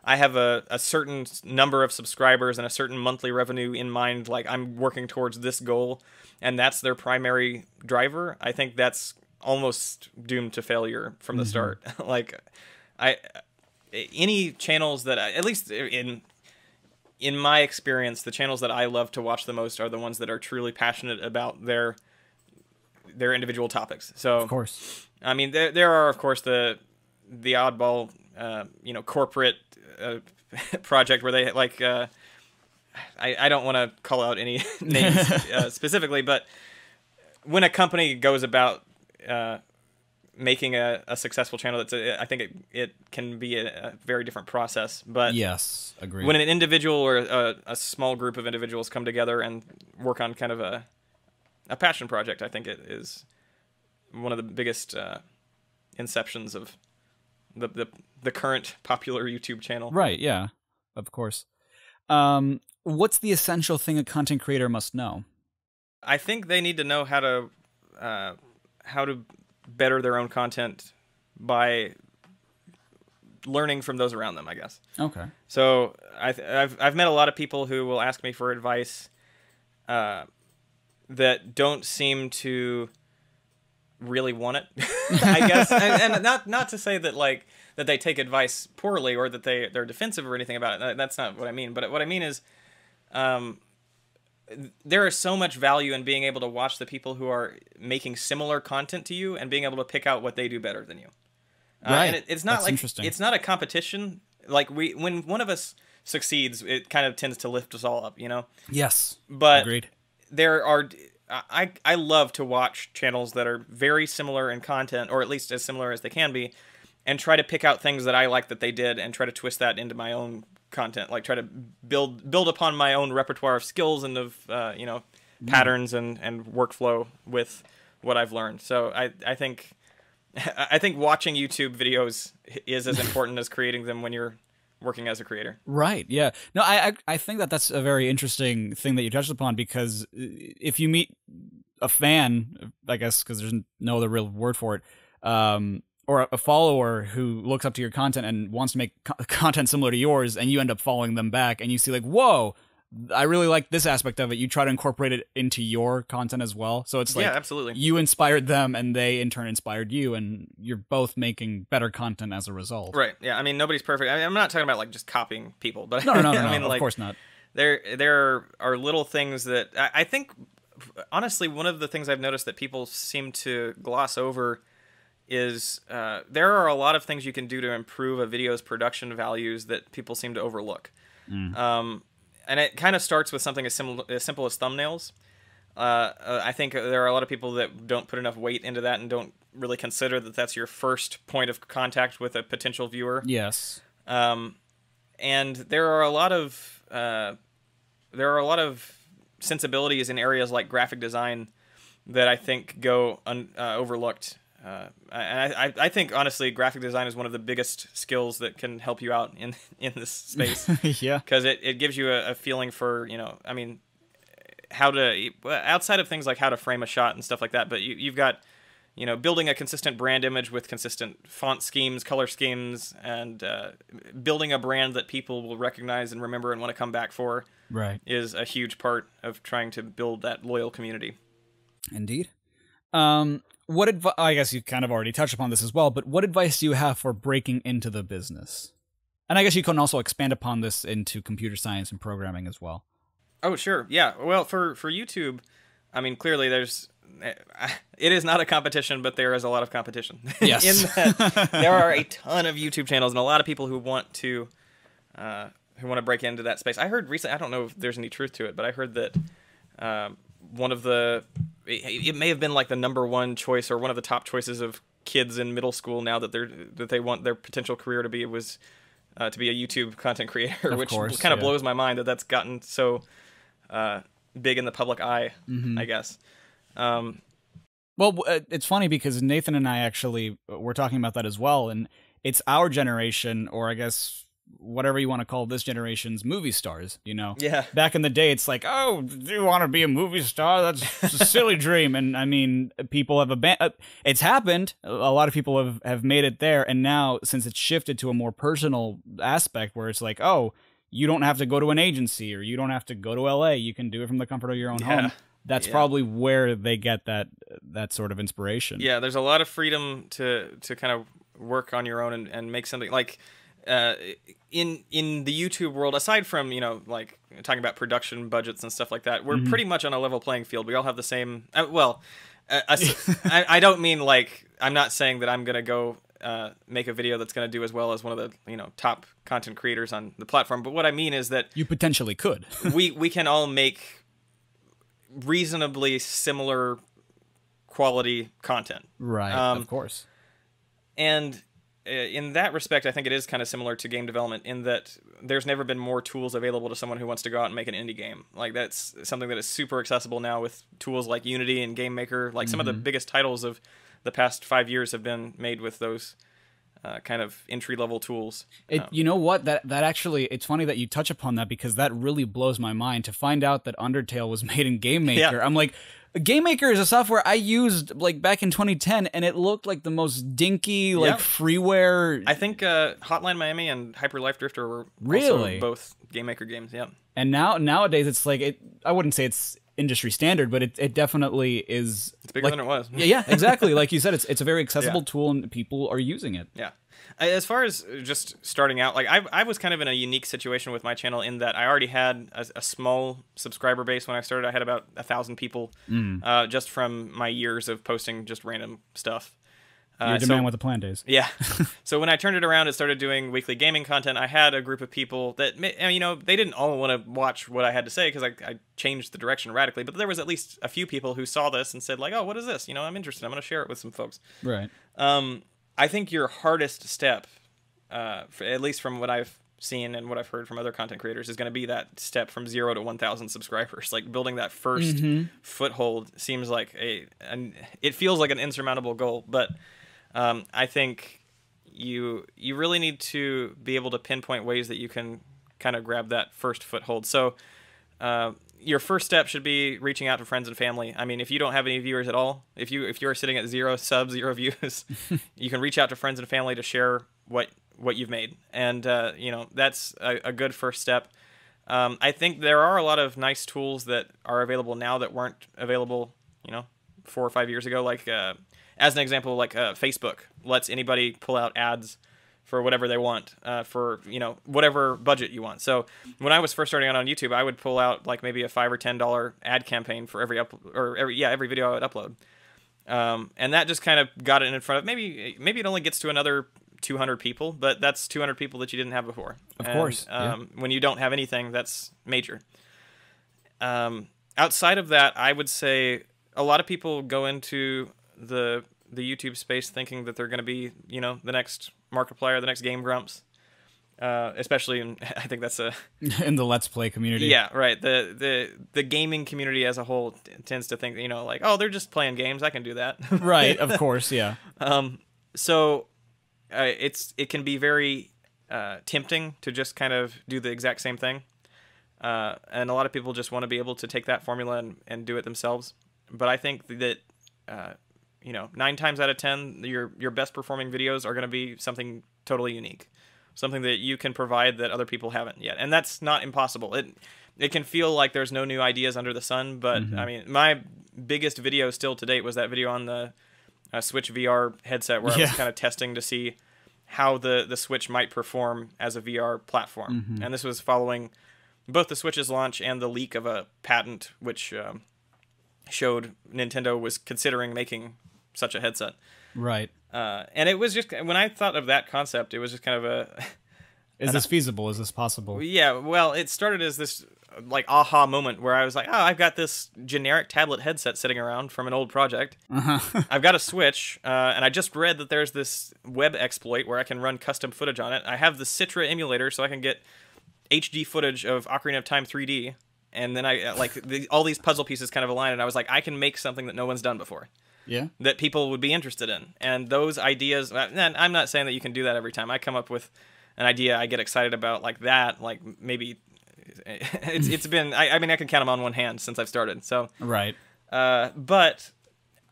I have a certain number of subscribers and a certain monthly revenue in mind, like I'm working towards this goal, and that's their primary driver. I think that's almost doomed to failure from the start. Like any channels that at least in my experience, the channels that I love to watch the most are the ones that are truly passionate about their individual topics. So of course, I mean, there are of course the oddball, corporate project where they like. I don't want to call out any names specifically, but when a company goes about making a successful channel. I think it can be a very different process. But yes, agreed. When an individual or a small group of individuals come together and work on kind of a passion project, I think it is one of the biggest inceptions of the current popular YouTube channel. Right, yeah, of course. What's the essential thing a content creator must know? I think they need to know how to better their own content by learning from those around them, I guess. Okay. So I've met a lot of people who will ask me for advice that don't seem to really want it, I guess. and not to say that like that they take advice poorly or that they're defensive or anything about it. That's not what I mean. But what I mean is there is so much value in being able to watch the people who are making similar content to you and being able to pick out what they do better than you. Right. And it's not That's like interesting. it's not a competition. Like when one of us succeeds, it kind of tends to lift us all up, you know? Yes. But agreed. there are I love to watch channels that are very similar in content, or at least as similar as they can be, and try to pick out things that I like that they did and try to twist that into my own content. Like try to build upon my own repertoire of skills and of patterns and workflow with what I've learned. So I think watching YouTube videos is as important as creating them when you're working as a creator. Right, yeah. No, I think that's a very interesting thing that you touched upon, because if you meet a fan, I guess, because there's no other real word for it, or a follower who looks up to your content and wants to make content similar to yours, and you end up following them back, and you see like, whoa, I really like this aspect of it. You try to incorporate it into your content as well. So it's like, yeah, absolutely. You inspired them and they in turn inspired you, and you're both making better content as a result. Right. Yeah. I mean, nobody's perfect. I mean, I'm not talking about like just copying people, but No, I mean, of course not. There are little things that I think, honestly, one of the things I've noticed that people seem to gloss over is there are a lot of things you can do to improve a video's production values that people seem to overlook. And it kind of starts with something as simple as thumbnails. I think there are a lot of people that don't put enough weight into that and don't really consider that that's your first point of contact with a potential viewer. Yes. And there are a lot of sensibilities in areas like graphic design that I think go overlooked. And I think, honestly, graphic design is one of the biggest skills that can help you out in this space. Yeah. Because it gives you a feeling for, I mean, how to, outside of things like how to frame a shot and stuff like that, but you've got, building a consistent brand image with consistent font schemes, color schemes, and building a brand that people will recognize and remember and want to come back for. Right. Is a huge part of trying to build that loyal community. Indeed. What advice? I guess you kind of already touched upon this as well, but what advice do you have for breaking into the business? And I guess you can also expand upon this into computer science and programming as well. Oh, sure. Yeah. Well, for YouTube, I mean, clearly it is not a competition, but there is a lot of competition. Yes. In that there are a ton of YouTube channels and a lot of people who want to break into that space. I heard recently, I don't know if there's any truth to it, but I heard that one of it may have been like the #1 choice or one of the top choices of kids in middle school now that they want their potential career to be a YouTube content creator, which kind of blows my mind that that's gotten so big in the public eye, I guess. Well, it's funny because Nathan and I actually were talking about that as well, and it's our generation, or I guess whatever you want to call this generation's movie stars, Yeah. Back in the day, it's like, oh, do you want to be a movie star? That's a silly dream. And I mean, people have it's happened. A lot of people have made it there. And now, since it's shifted to a more personal aspect where it's like, oh, you don't have to go to an agency or you don't have to go to LA. You can do it from the comfort of your own home. That's probably where they get that sort of inspiration. Yeah, there's a lot of freedom to kind of work on your own and make something like... in the YouTube world, aside from like talking about production budgets and stuff like that, we're pretty much on a level playing field. We all have the same. I don't mean like, I'm not saying that I'm gonna go make a video that's gonna do as well as one of the top content creators on the platform. But what I mean is that you potentially could. we can all make reasonably similar quality content. Right. Of course. And in that respect, I think it is kind of similar to game development in that there's never been more tools available to someone who wants to go out and make an indie game. Like, that's something that is super accessible now with tools like Unity and Game Maker. Like, some of the biggest titles of the past 5 years have been made with those kind of entry-level tools. You know what? That actually, it's funny that you touch upon that, because that really blows my mind to find out that Undertale was made in Game Maker. Yeah. I'm like, Game Maker is a software I used like back in 2010, and it looked like the most dinky, like freeware. I think Hotline Miami and Hyper Life Drifter were really also both Game Maker games. Yeah. And nowadays it's like I wouldn't say it's industry standard, but it definitely is. It's bigger than it was. Yeah, exactly. Like you said, it's a very accessible tool, and people are using it. Yeah. As far as just starting out, like I was kind of in a unique situation with my channel in that I already had a small subscriber base when I started. I had about 1,000 people just from my years of posting just random stuff. Your demand with the plan days. Yeah. So when I turned it around and started doing weekly gaming content, I had a group of people that, you know, they didn't all want to watch what I had to say because I changed the direction radically. But there was at least a few people who saw this and said, like, oh, what is this? You know, I'm interested. I'm going to share it with some folks. Right. I think your hardest step, at least from what I've seen and what I've heard from other content creators, is going to be that step from 0 to 1,000 subscribers. Like, building that first foothold seems like it feels like an insurmountable goal, but I think you really need to be able to pinpoint ways that you can kind of grab that first foothold. So your first step should be reaching out to friends and family. I mean, if you don't have any viewers at all, if you're sitting at 0 subs, 0 views, you can reach out to friends and family to share what you've made, and you know, that's a good first step. I think there are a lot of nice tools that are available now that weren't available, you know, 4 or 5 years ago. Like as an example, like Facebook lets anybody pull out ads for whatever they want, for, you know, whatever budget you want. So when I was first starting out on YouTube, I would pull out like maybe a $5 or $10 ad campaign for every video I would upload, and that just kind of got it in front of maybe it only gets to another 200 people, but that's 200 people that you didn't have before. Of course. When you don't have anything, that's major. Outside of that, I would say a lot of people go into the YouTube space thinking that they're going to be, you know, the next Markiplier, the next Game Grumps, especially in, I think that's in the Let's Play community. Yeah, right. The gaming community as a whole tends to think, you know, like, oh, they're just playing games, I can do that. Right, of course, yeah. So it can be very tempting to just kind of do the exact same thing, and a lot of people just want to be able to take that formula and do it themselves. But I think that you know, 9 times out of 10, your best performing videos are going to be something totally unique, something that you can provide that other people haven't yet, and that's not impossible. It can feel like there's no new ideas under the sun, but I mean, my biggest video still to date was that video on the Switch VR headset, where I was kind of testing to see how the Switch might perform as a VR platform, and this was following both the Switch's launch and the leak of a patent which showed Nintendo was considering making such a headset. Right. And it was just, when I thought of that concept, it was just kind of is this feasible? Is this possible? Yeah, well, it started as this like aha moment where I was like, oh, I've got this generic tablet headset sitting around from an old project. I've got a Switch, and I just read that there's this web exploit where I can run custom footage on it. I have the Citra emulator, so I can get HD footage of Ocarina of Time 3D, and then I all these puzzle pieces kind of aligned, and I was like, I can make something that no one's done before. Yeah. That people would be interested in. And those ideas, and I'm not saying that you can do that every time. I come up with an idea I get excited about like that, like maybe it's been, I mean, I can count them on one hand since I've started. So right. But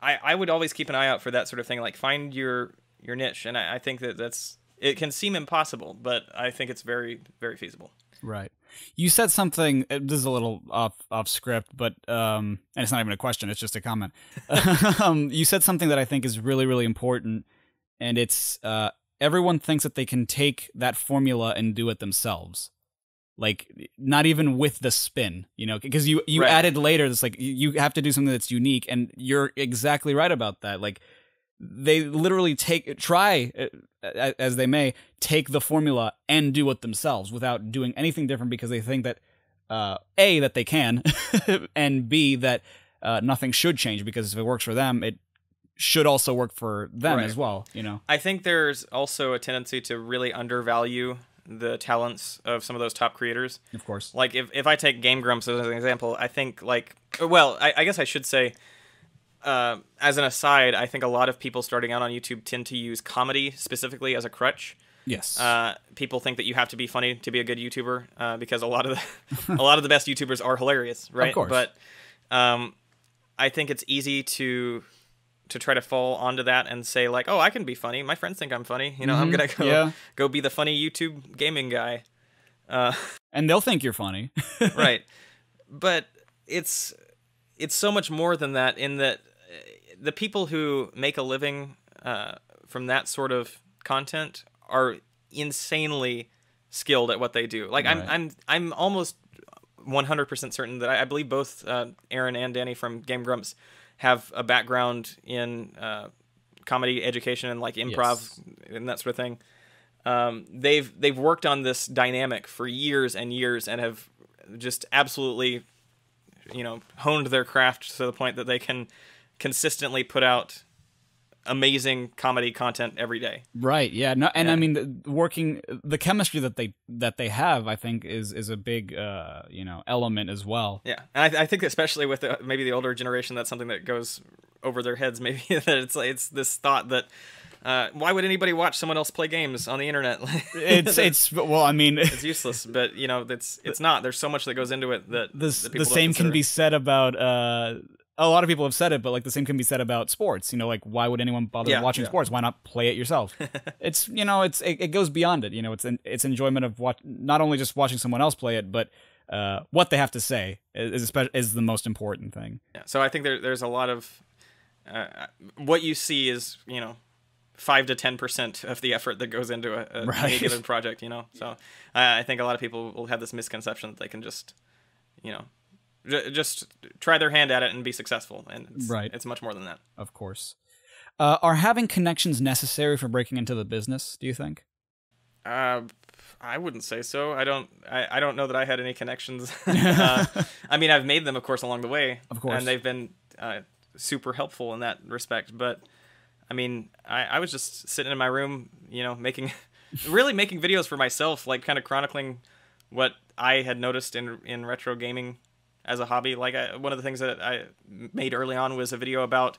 I would always keep an eye out for that sort of thing, like find your niche. And I think it can seem impossible, but I think it's very, very feasible. Right. You said something, this is a little off script, but and it's not even a question, it's just a comment. You said something that I think is really, really important, and it's everyone thinks that they can take that formula and do it themselves. Like, not even with the spin, you know, because you right. added later, this like, you have to do something that's unique, and you're exactly right about that. Like, they literally try as they may, take the formula and do it themselves without doing anything different, because they think that, A, that they can, and B, that nothing should change, because if it works for them, it should also work for them Right. as well, you know? I think there's also a tendency to really undervalue the talents of some of those top creators. Of course. Like, if I take Game Grumps as an example, I think, like, well, I guess I should say, as an aside, I think a lot of people starting out on YouTube tend to use comedy specifically as a crutch. Yes. People think that you have to be funny to be a good YouTuber, because a lot of the best YouTubers are hilarious, right? Of course. But I think it's easy to try to fall onto that and say, like, oh, I can be funny. My friends think I'm funny. You know, I'm gonna go be the funny YouTube gaming guy. And they'll think you're funny. Right. But it's so much more than that, in that the people who make a living from that sort of content are insanely skilled at what they do. Like, Right. I'm almost 100% certain that I believe both Aaron and Danny from Game Grumps have a background in comedy education and like improv and that sort of thing. They've worked on this dynamic for years and years and have just absolutely, you know, honed their craft to the point that they can consistently put out amazing comedy content every day. Right. Yeah. No. And I mean, the chemistry that they have, I think, is a big element as well. Yeah, and I think especially with maybe the older generation, that's something that goes over their heads. Maybe that it's this thought that why would anybody watch someone else play games on the internet? It's well, I mean, it's useless. But you know, it's not. There's so much that goes into it that the people same don't can consider. be said about. A lot of people have said it, but like the same can be said about sports. You know, like why would anyone bother watching sports? Why not play it yourself? It's it goes beyond it. You know, it's enjoyment of not only just watching someone else play it, but what they have to say is the most important thing. Yeah. So I think there's a lot of what you see is 5 to 10% of the effort that goes into any given project. You know, so I think a lot of people will have this misconception that they can just just try their hand at it and be successful, and it's much more than that. Of course. Are having connections necessary for breaking into the business, do you think? I wouldn't say so. I don't know that I had any connections. I mean, I've made them, of course, along the way. Of course. And they've been super helpful in that respect. But, I mean, I was just sitting in my room, making videos for myself, like kind of chronicling what I had noticed in retro gaming as a hobby. Like one of the things that I made early on was a video about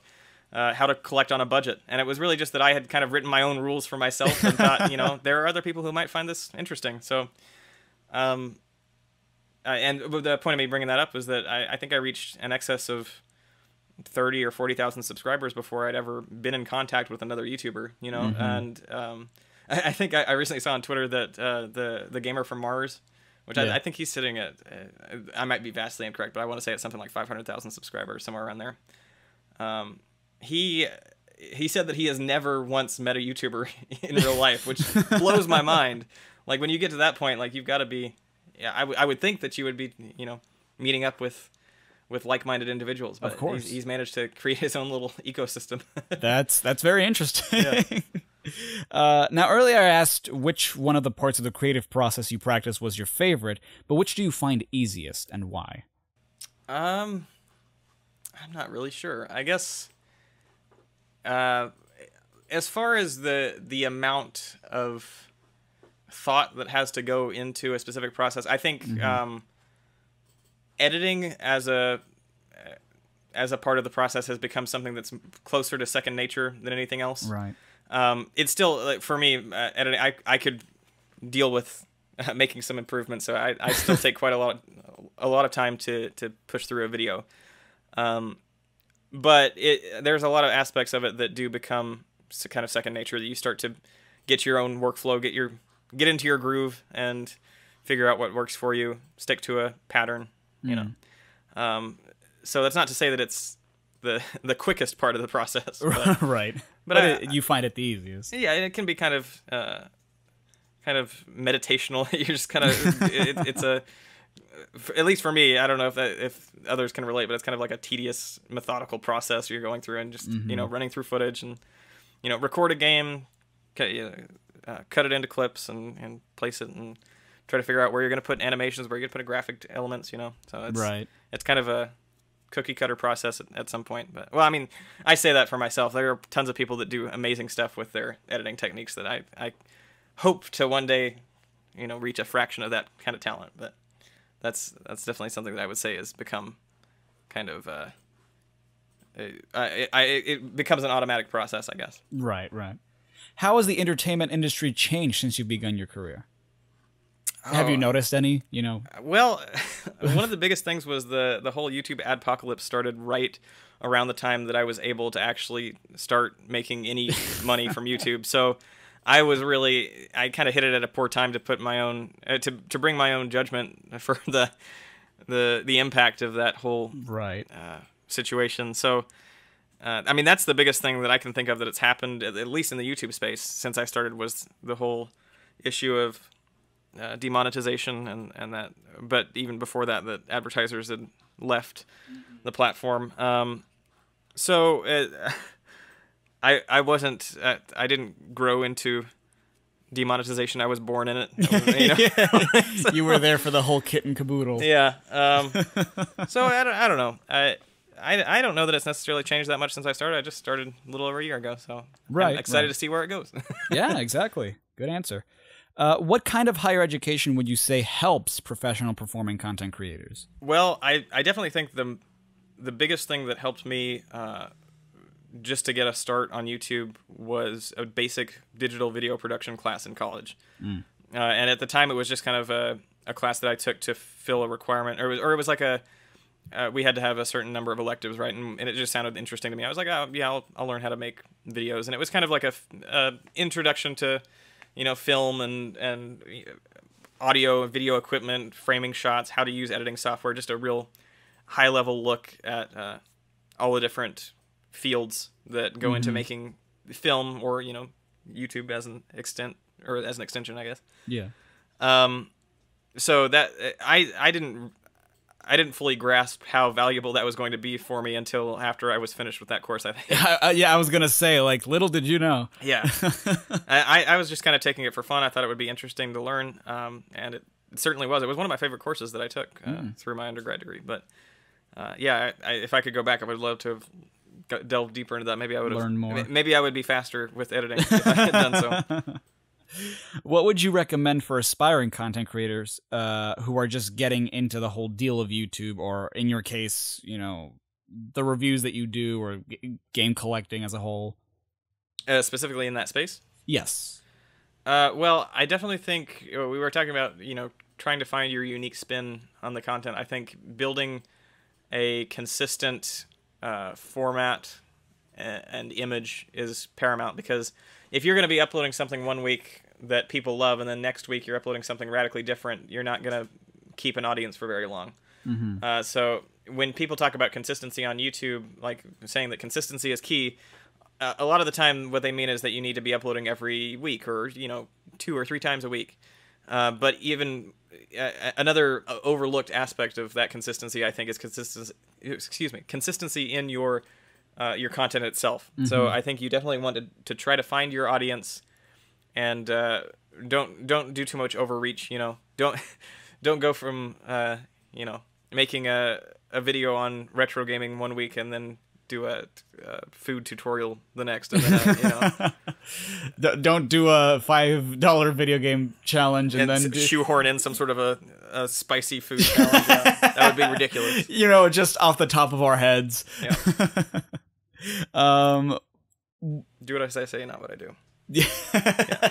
how to collect on a budget, and it was really just that I had kind of written my own rules for myself and thought, there are other people who might find this interesting. So, and the point of me bringing that up was that I think I reached an excess of 30 or 40,000 subscribers before I'd ever been in contact with another YouTuber, and I think I recently saw on Twitter that the gamer from Mars, which I think he's sitting at, I might be vastly incorrect, but I want to say it's something like 500,000 subscribers, somewhere around there. He said that he has never once met a YouTuber in real life, which blows my mind. Like, when you get to that point, like, you've got to be, I would think that you would be, meeting up with like-minded individuals, but of course. He's managed to create his own little ecosystem. That's very interesting. Yeah. Now, earlier I asked which one of the parts of the creative process you practice was your favorite, but which do you find easiest and why? I'm not really sure. I guess as far as the amount of thought that has to go into a specific process, I think editing as a part of the process has become something that's closer to second nature than anything else. Right. It's still, like, for me, editing, I could deal with making some improvements, so I still take quite a lot of time to push through a video. But there's a lot of aspects of it that do become kind of second nature, that you start to get your own workflow, get into your groove, and figure out what works for you, stick to a pattern, you know. So that's not to say that it's the quickest part of the process. But, right. But you find it the easiest. Yeah, it can be kind of meditational. You're just kind of it's a, at least for me, I don't know if others can relate, but it's kind of like a tedious, methodical process you're going through, and just running through footage, and record a game, cut it into clips, and place it, and try to figure out where you're going to put animations, where you're going to put graphic elements. So it's right. It's kind of a cookie cutter process at some point. But well, I mean, I say that for myself. There are tons of people that do amazing stuff with their editing techniques that I hope to one day, you know, reach a fraction of that kind of talent. But that's definitely something that I would say has become kind of it becomes an automatic process, I guess. Right. How has the entertainment industry changed since you've begun your career? Have you noticed any, you know? Well, one of the biggest things was the whole YouTube adpocalypse started right around the time that I was able to actually start making any money from YouTube. So I kind of hit it at a poor time to put my own, to bring my own judgment for the impact of that whole situation. So, I mean, that's the biggest thing that I can think of that it's happened, at least in the YouTube space, since I started, was the whole issue of demonetization and that. But even before that, that advertisers had left the platform. So I wasn't, I didn't grow into demonetization. I was born in it. You know? So, you were there for the whole kit and caboodle. Yeah. So I don't know. I don't know that it's necessarily changed that much since I started. I just started a little over a year ago, so I'm excited to see where it goes. Yeah, exactly. Good answer. What kind of higher education would you say helps professional performing content creators? Well, I definitely think the biggest thing that helped me just to get a start on YouTube was a basic digital video production class in college. And at the time, it was just kind of a class that I took to fill a requirement, or it was like we had to have a certain number of electives, right? And it just sounded interesting to me. I was like, oh, yeah, I'll learn how to make videos. And it was kind of like a introduction to, you know, film and audio and video equipment, framing shots, how to use editing software, just a real high-level look at all the different fields that go into making film, or, you know, YouTube as an extension, I guess. Yeah. So that I didn't fully grasp how valuable that was going to be for me until after I was finished with that course, I think. Yeah, I was going to say, like, little did you know. Yeah. I was just kind of taking it for fun. I thought it would be interesting to learn, and it certainly was. It was one of my favorite courses that I took through my undergrad degree. But, yeah, if I could go back, I would love to have delved deeper into that. Maybe I would have learned more. Maybe I would be faster with editing if I had done so. What would you recommend for aspiring content creators who are just getting into the whole deal of YouTube, or in your case, you know, the reviews that you do, or game collecting as a whole? Specifically in that space? Yes. Well, I definitely think we were talking about, you know, trying to find your unique spin on the content. I think building a consistent format and image is paramount, because if you're going to be uploading something one week that people love, and then next week you're uploading something radically different, you're not going to keep an audience for very long. So when people talk about consistency on YouTube, like saying that consistency is key, a lot of the time what they mean is that you need to be uploading every week, or, you know, 2 or 3 times a week. But even another overlooked aspect of that consistency, I think, is consistency in your content itself. So I think you definitely want to try to find your audience, and don't do too much overreach. You know, don't go from you know, making a video on retro gaming one week and then do a food tutorial the next, and then you know, don't do a $5 video game challenge and then shoehorn in some sort of a spicy food challenge. That would be ridiculous. You know, just off the top of our heads. Yeah. Do what I say, not what I do. Yeah.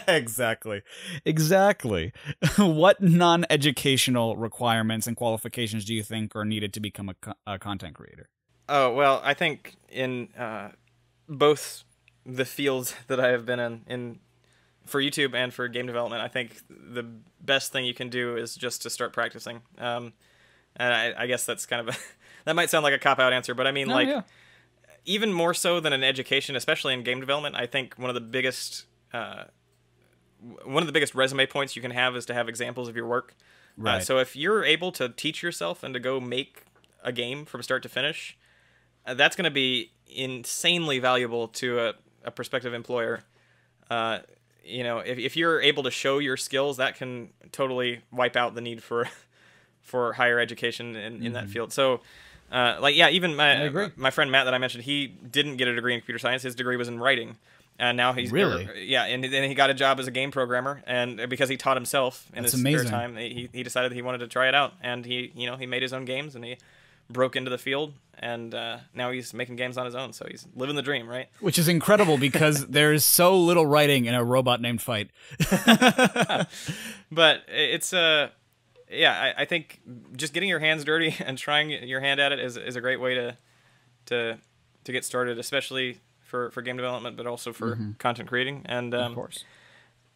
Exactly. What non-educational requirements and qualifications do you think are needed to become a content creator? Oh, well, I think in both the fields that I have been in for YouTube and for game development, I think the best thing you can do is just to start practicing. And I guess that's kind of that might sound like a cop-out answer, but I mean, even more so than an education, especially in game development, I think one of the biggest resume points you can have is to have examples of your work. Right. So if you're able to teach yourself and to go make a game from start to finish, that's going to be insanely valuable to a prospective employer. You know, if you're able to show your skills, that can totally wipe out the need for higher education in that field. So Like, yeah, even I agree. my friend Matt that I mentioned, he didn't get a degree in computer science. His degree was in writing. And now he's really, yeah, and then he got a job as a game programmer, and because he taught himself in his spare time, he decided he wanted to try it out, and he made his own games, and he broke into the field, and now he's making games on his own, so he's living the dream, right? Which is incredible because there's so little writing in a robot named Fight. But it's yeah, I think just getting your hands dirty and trying your hand at it is a great way to get started, especially for game development, but also for content creating. And of course,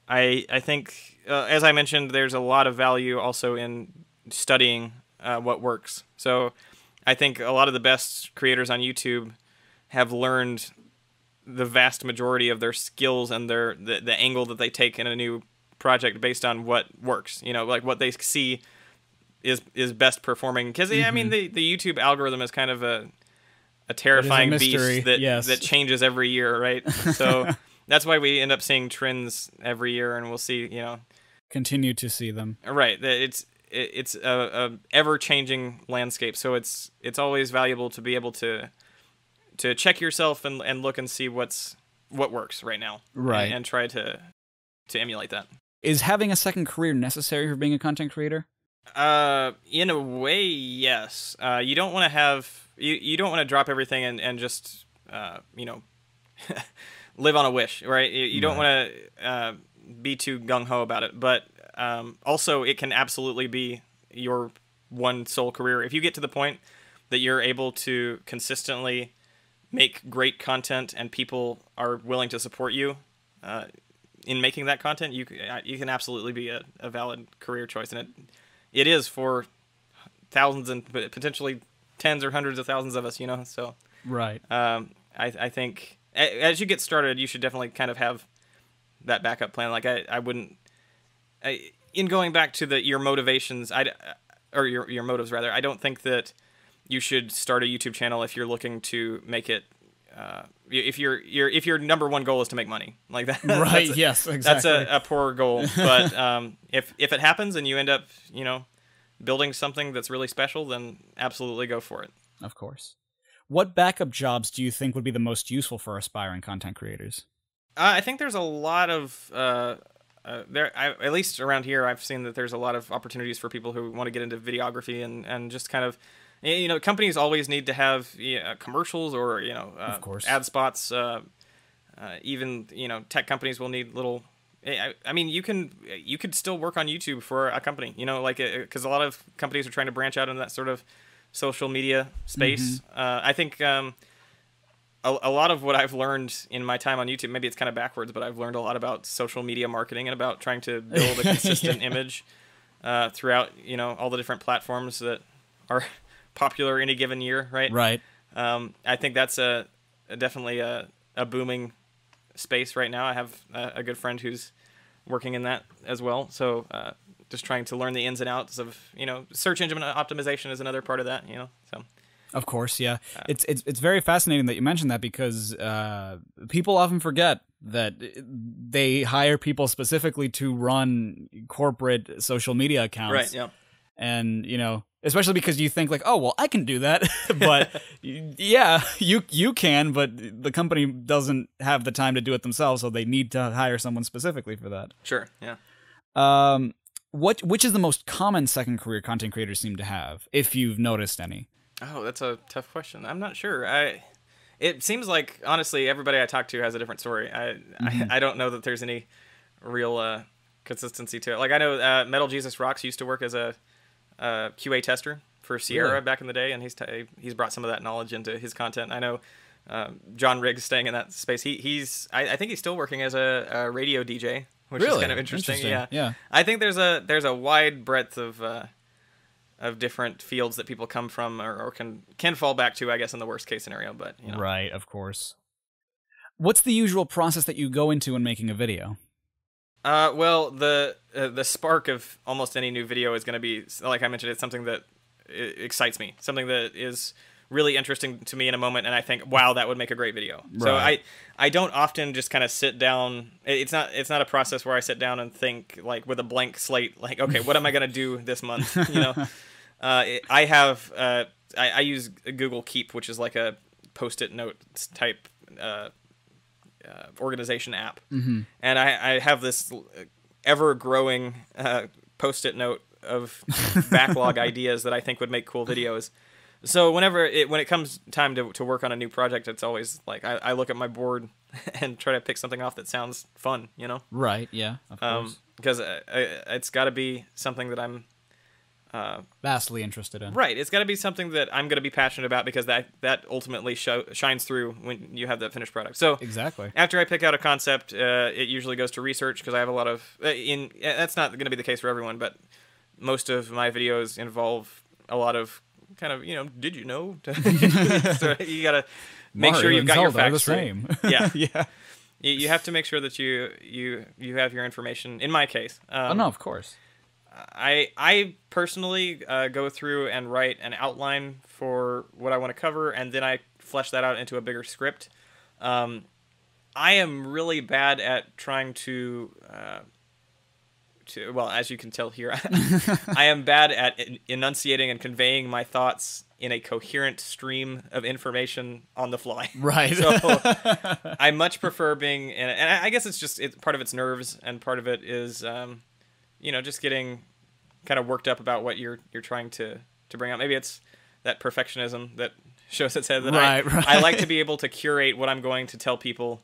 I think as I mentioned, there's a lot of value also in studying what works. So I think a lot of the best creators on YouTube have learned the vast majority of their skills and the angle that they take in a new project based on what works. You know, like what they see is best performing. Because I mean, the YouTube algorithm is kind of a terrifying beast that changes every year, right? So that's why we end up seeing trends every year, and we'll see, continue to see them. Right. It's a ever changing landscape, so it's always valuable to be able to check yourself and look and see what works right now, right, and try to emulate that. Is having a second career necessary for being a content creator? In a way, yes. You don't want to have. You don't want to drop everything and just live on a wish, right? You don't want to be too gung-ho about it, but also it can absolutely be your one sole career. If you get to the point that you're able to consistently make great content and people are willing to support you in making that content, you can absolutely be a valid career choice, and it is for thousands and potentially tens or hundreds of thousands of us, so right. I think as you get started, you should definitely kind of have that backup plan. Like I wouldn't, in going back to your motivations, or your motives rather, I don't think that you should start a YouTube channel if you're looking to make it if your number one goal is to make money, like that. Right. Yes, exactly. That's a poor goal. But if it happens and you end up building something that's really special, then absolutely go for it. Of course. What backup jobs do you think would be the most useful for aspiring content creators? I think there's a lot of at least around here, I've seen that there's a lot of opportunities for people who want to get into videography and just kind of, companies always need to have commercials or of course, ad spots. Even tech companies will need little. I mean, you could still work on YouTube for a company, because a lot of companies are trying to branch out into that sort of social media space. I think a lot of what I've learned in my time on YouTube, maybe it's kind of backwards, but I've learned a lot about social media marketing and about trying to build a consistent image throughout, all the different platforms that are popular any given year, right? Right. I think that's definitely a booming space right now. I have a good friend who's working in that as well. So just trying to learn the ins and outs of, search engine optimization is another part of that, so. Of course, yeah. It's very fascinating that you mentioned that because people often forget that they hire people specifically to run corporate social media accounts. Right, yeah. And, especially because you think like, oh, well, I can do that. But yeah, you can, but the company doesn't have the time to do it themselves, so they need to hire someone specifically for that. Sure, yeah. Which is the most common second career content creators seem to have, if you've noticed any? Oh, that's a tough question. I'm not sure. It seems like, honestly, everybody I talk to has a different story. I don't know that there's any real consistency to it. Like, I know Metal Jesus Rocks used to work as a QA tester for Sierra back in the day, and he's brought some of that knowledge into his content. I know John Riggs staying in that space. I think he's still working as a radio DJ, which is kind of interesting. Yeah. I think there's a wide breadth of different fields that people come from or can fall back to, I guess, in the worst case scenario. But right, of course. What's the usual process that you go into when making a video? Well, the spark of almost any new video is going to be, like I mentioned, it's something that excites me, something that is really interesting to me in a moment, and I think, wow, that would make a great video. Right. So I don't often just kind of sit down. It's not a process where I sit down and think like with a blank slate, like, okay, what am I going to do this month? I have I use Google Keep, which is like a Post-it note type organization app, and I have this ever-growing Post-it note of backlog ideas that I think would make cool videos. So when it comes time to work on a new project, it's always like I look at my board and try to pick something off that sounds fun, you know? Right, yeah, of course. Because it's got to be something that I'm vastly interested in. Right, it's got to be something that I'm going to be passionate about, because that ultimately shines through when you have that finished product. So exactly. After I pick out a concept, it usually goes to research, because I have a lot of... that's not going to be the case for everyone, but most of my videos involve a lot of kind of, did you know? So you got to make sure you've got your facts straight. Yeah. Yeah. You have to make sure that you have your information. In my case, oh no, of course. I personally go through and write an outline for what I want to cover, and then I flesh that out into a bigger script. I am really bad at trying to well, as you can tell here, I am bad at enunciating and conveying my thoughts in a coherent stream of information on the fly. Right. So I much prefer being, and I guess it's part of it's nerves, and part of it is, just getting kind of worked up about what you're trying to bring out. Maybe it's that perfectionism that shows its head. That I like to be able to curate what I'm going to tell people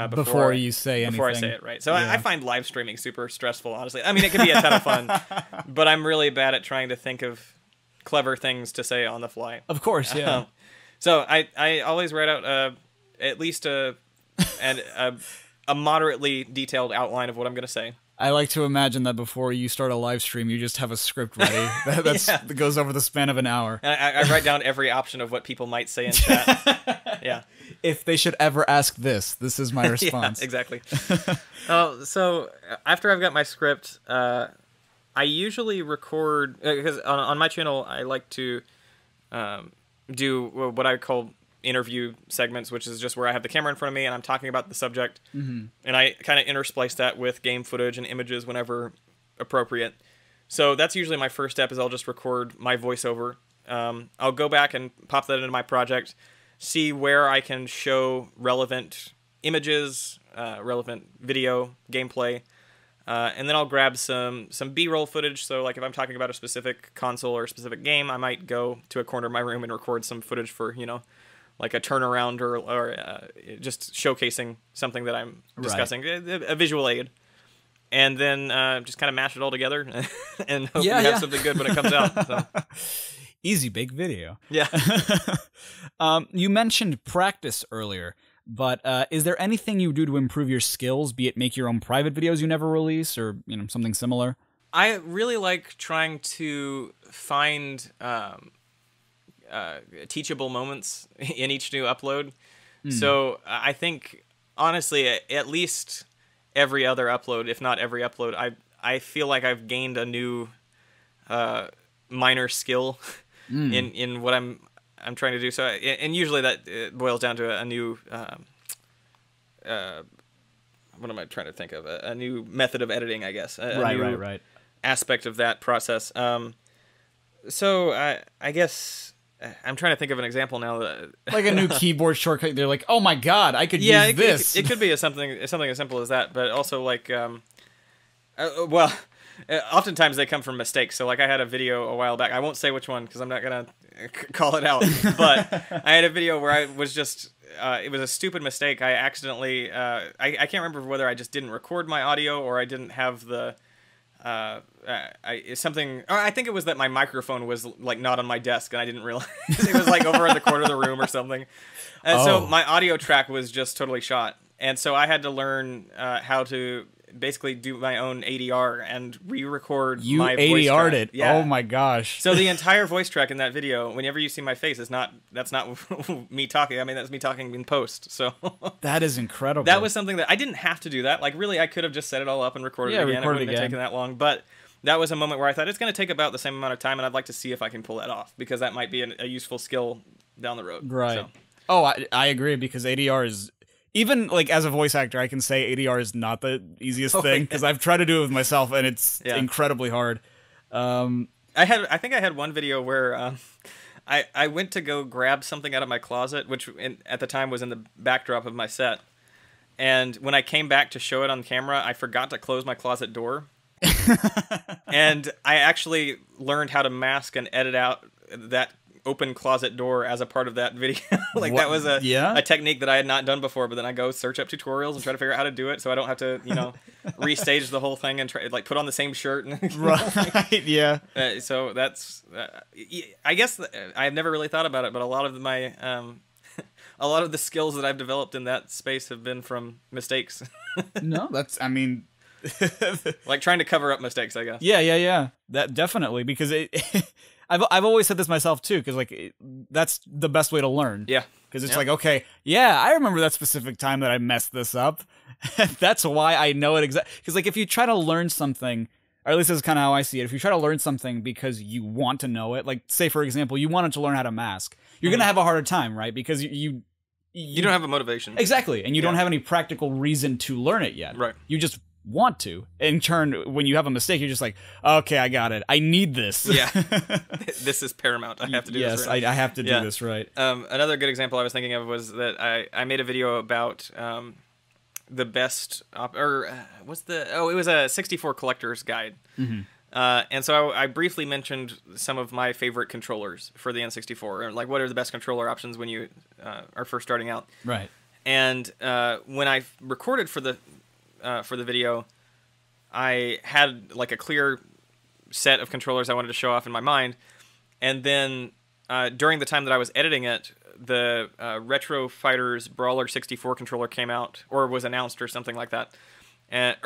before you say anything. Before I say it, right? So yeah. I find live streaming super stressful, honestly. I mean, it can be a ton of fun, but I'm really bad at trying to think of clever things to say on the fly. Of course, yeah. So I always write out at least a moderately detailed outline of what I'm going to say. I like to imagine that before you start a live stream, you just have a script ready that goes over the span of an hour. And I write down every option of what people might say in chat. Yeah. If they should ever ask this is my response. Yeah, exactly. So after I've got my script, I usually record, because on my channel, I like to do what I call interview segments, which is just where I have the camera in front of me and I'm talking about the subject, and I kind of intersplice that with game footage and images whenever appropriate. So that's usually my first step, is I'll just record my voiceover. I'll go back and pop that into my project, see where I can show relevant images, relevant video, gameplay, and then I'll grab some B-roll footage. So like if I'm talking about a specific console or a specific game, I might go to a corner of my room and record some footage for, like a turnaround or just showcasing something that I'm discussing, a visual aid. And then just kind of mash it all together and hope you have something good when it comes out. So. Easy bake video. Yeah. You mentioned practice earlier, but is there anything you do to improve your skills, be it make your own private videos you never release, or something similar? I really like trying to find teachable moments in each new upload. So I think, honestly, at least every other upload, if not every upload, I feel like I've gained a new minor skill in what I'm trying to do. So, and usually that boils down to a new what am I trying to think of? A new method of editing, I guess. Right. Aspect of that process. So I guess I'm trying to think of an example now. Like a new keyboard shortcut. They're like, oh my god, I could use this. It could be something as simple as that, but also like, well, oftentimes they come from mistakes. So like I had a video a while back. I won't say which one because I'm not gonna call it out. But I had a video where I was just. It was a stupid mistake. I accidentally. I can't remember whether I just didn't record my audio or I didn't have the. Something. Or I think it was that my microphone was like not on my desk and I didn't realize it was like over in the corner of the room or something. And so my audio track was just totally shot. And so I had to learn how to basically do my own ADR and re-record my voice track. You ADR'd it. Yeah. Oh my gosh. So the entire voice track in that video, whenever you see my face, that's not me talking. I mean, that's me talking in post. So that is incredible. That was something that I didn't have to do that. Like really, I could have just set it all up and recorded it again. It wouldn't have taken that long. But that was a moment where I thought it's going to take about the same amount of time, and I'd like to see if I can pull that off because that might be a useful skill down the road. Right. So. Oh, I agree because ADR is. Even like as a voice actor, I can say ADR is not the easiest thing because I've tried to do it with myself and it's incredibly hard. I think I had one video where I went to go grab something out of my closet, which at the time was in the backdrop of my set. And when I came back to show it on camera, I forgot to close my closet door. And I actually learned how to mask and edit out that open closet door as a part of that video. Like what? That was a technique that I had not done before, but then I go search up tutorials and try to figure out how to do it so I don't have to, restage the whole thing and try like put on the same shirt. Right, yeah. So that's, I guess I've never really thought about it, but a lot of my, a lot of the skills that I've developed in that space have been from mistakes. No, that's, I mean... like trying to cover up mistakes, I guess. Yeah. That definitely, because I've always said this myself too, because like that's the best way to learn. Yeah, because it's like, okay, yeah, I remember that specific time that I messed this up. That's why I know it exactly. Because like if you try to learn something, or at least this is kind of how I see it, if you try to learn something because you want to know it, like say for example, you wanted to learn how to mask, you're gonna have a harder time, right? Because you don't have a motivation. Exactly, and you don't have any practical reason to learn it yet. Right. You just want to. In turn, when you have a mistake, you're just like, okay, I got it. I need this. Yeah. This is paramount. I have to do this right. I have to do this right. Another good example I was thinking of was that I made a video about the best... it was a 64 collector's guide. Mm-hmm. And so I briefly mentioned some of my favorite controllers for the N64. Or like, what are the best controller options when you are first starting out? Right. And when I recorded for the video, I had like a clear set of controllers I wanted to show off in my mind, and then during the time that I was editing it, the Retro Fighters Brawler 64 controller came out, or was announced, or something like that. And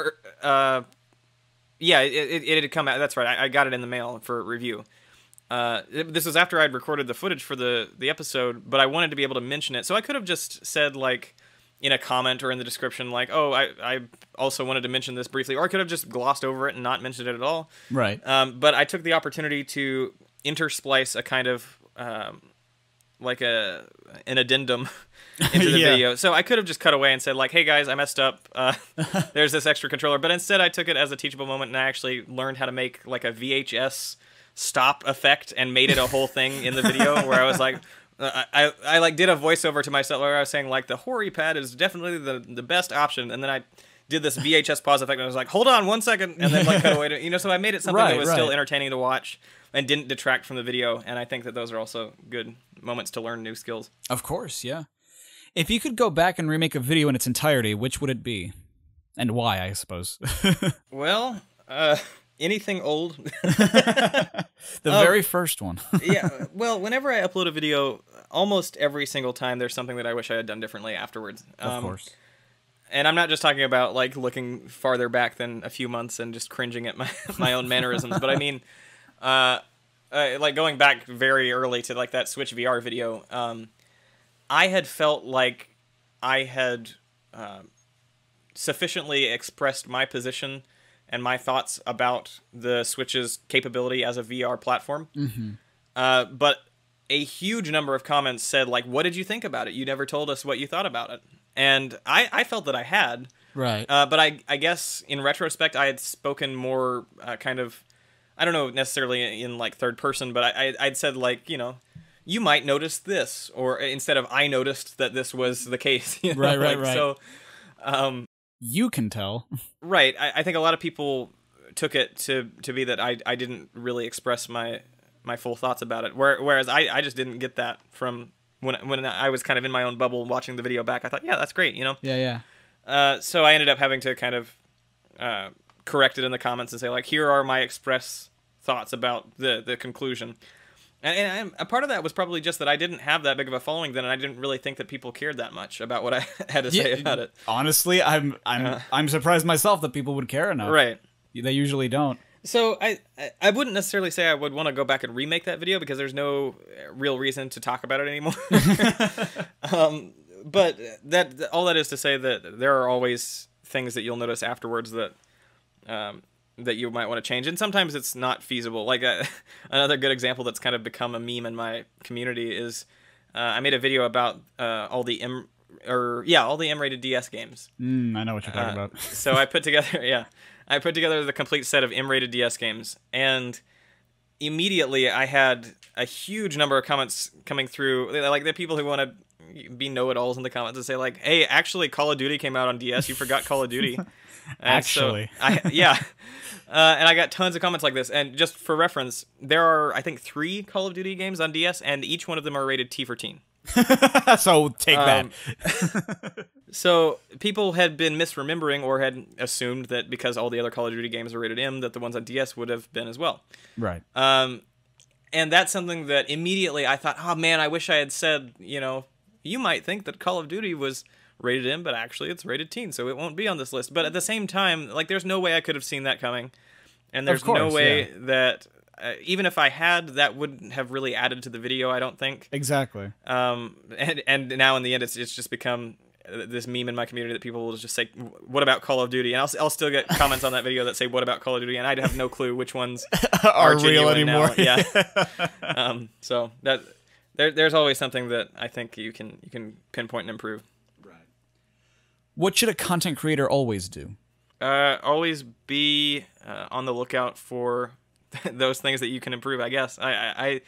it had come out. That's right. I got it in the mail for review. This was after I'd recorded the footage for the episode, but I wanted to be able to mention it, so I could have just said like, in a comment or in the description, like, oh, I also wanted to mention this briefly, or I could have just glossed over it and not mentioned it at all. Right. But I took the opportunity to intersplice a kind of, like an addendum into the video. So I could have just cut away and said, like, hey guys, I messed up. There's this extra controller. But instead I took it as a teachable moment, and I actually learned how to make like a VHS stop effect and made it a whole thing in the video where I was like... I like did a voiceover to myself where I was saying like the Hori pad is definitely the best option, and then I did this VHS pause effect and I was like, hold on 1 second, and then like cut away to, so I made it something that was still entertaining to watch and didn't detract from the video, and I think that those are also good moments to learn new skills. Of course, yeah. If you could go back and remake a video in its entirety, which would it be? And why, I suppose? Well, anything old. The very first one. Yeah, well, whenever I upload a video, almost every single time there's something that I wish I had done differently afterwards. Of course. And I'm not just talking about like looking farther back than a few months and just cringing at my own mannerisms, but I mean, like going back very early to like that Switch VR video, I had felt like I had sufficiently expressed my position and my thoughts about the Switch's capability as a VR platform. Mm-hmm. But a huge number of comments said, like, what did you think about it? You never told us what you thought about it. And I felt that I had. Right. But I guess in retrospect, I had spoken more kind of, I don't know necessarily in like third person, but I'd said like, you might notice this, or instead of I noticed that this was the case. Right. So, you can tell. Right. I think a lot of people took it to be that I didn't really express my full thoughts about it. Whereas I just didn't get that from when I was kind of in my own bubble watching the video back. I thought, yeah, that's great, Yeah. So I ended up having to kind of correct it in the comments and say, like, here are my express thoughts about the conclusion. And a part of that was probably just that I didn't have that big of a following then, and I didn't really think that people cared that much about what I had to say about it. Honestly, I'm surprised myself that people would care enough. Right. They usually don't. So I wouldn't necessarily say I would want to go back and remake that video because there's no real reason to talk about it anymore. But all that is to say that there are always things that you'll notice afterwards that that you might want to change, and sometimes it's not feasible. Like another good example that's kind of become a meme in my community is I made a video about all the M-rated DS games. I know what you're talking about. So I put together the complete set of M-rated DS games, and immediately I had a huge number of comments coming through, like the people who want to be know-it-alls in the comments and say like, hey, actually Call of Duty came out on DS, you forgot Call of Duty. Actually. Yeah. And I got tons of comments like this, and just for reference, there are, I think, 3 Call of Duty games on DS, and each one of them are rated T for teen. So take that. So people had been misremembering or had assumed that because all the other Call of Duty games are rated M, that the ones on DS would have been as well. Right. And that's something that immediately I thought, oh man, I wish I had said, you might think that Call of Duty was rated M, but actually it's rated teen, so it won't be on this list. But at the same time, like, there's no way I could have seen that coming. And there's no way that, even if I had, that wouldn't have really added to the video, I don't think. Exactly. And now in the end, it's just become this meme in my community that people will just say, what about Call of Duty? And I'll still get comments on that video that say, what about Call of Duty? And I have no clue which ones are real anymore. Now. Yeah. So that there's always something that I think you can pinpoint and improve. Right. What should a content creator always do? Always be on the lookout for those things that you can improve, I guess. I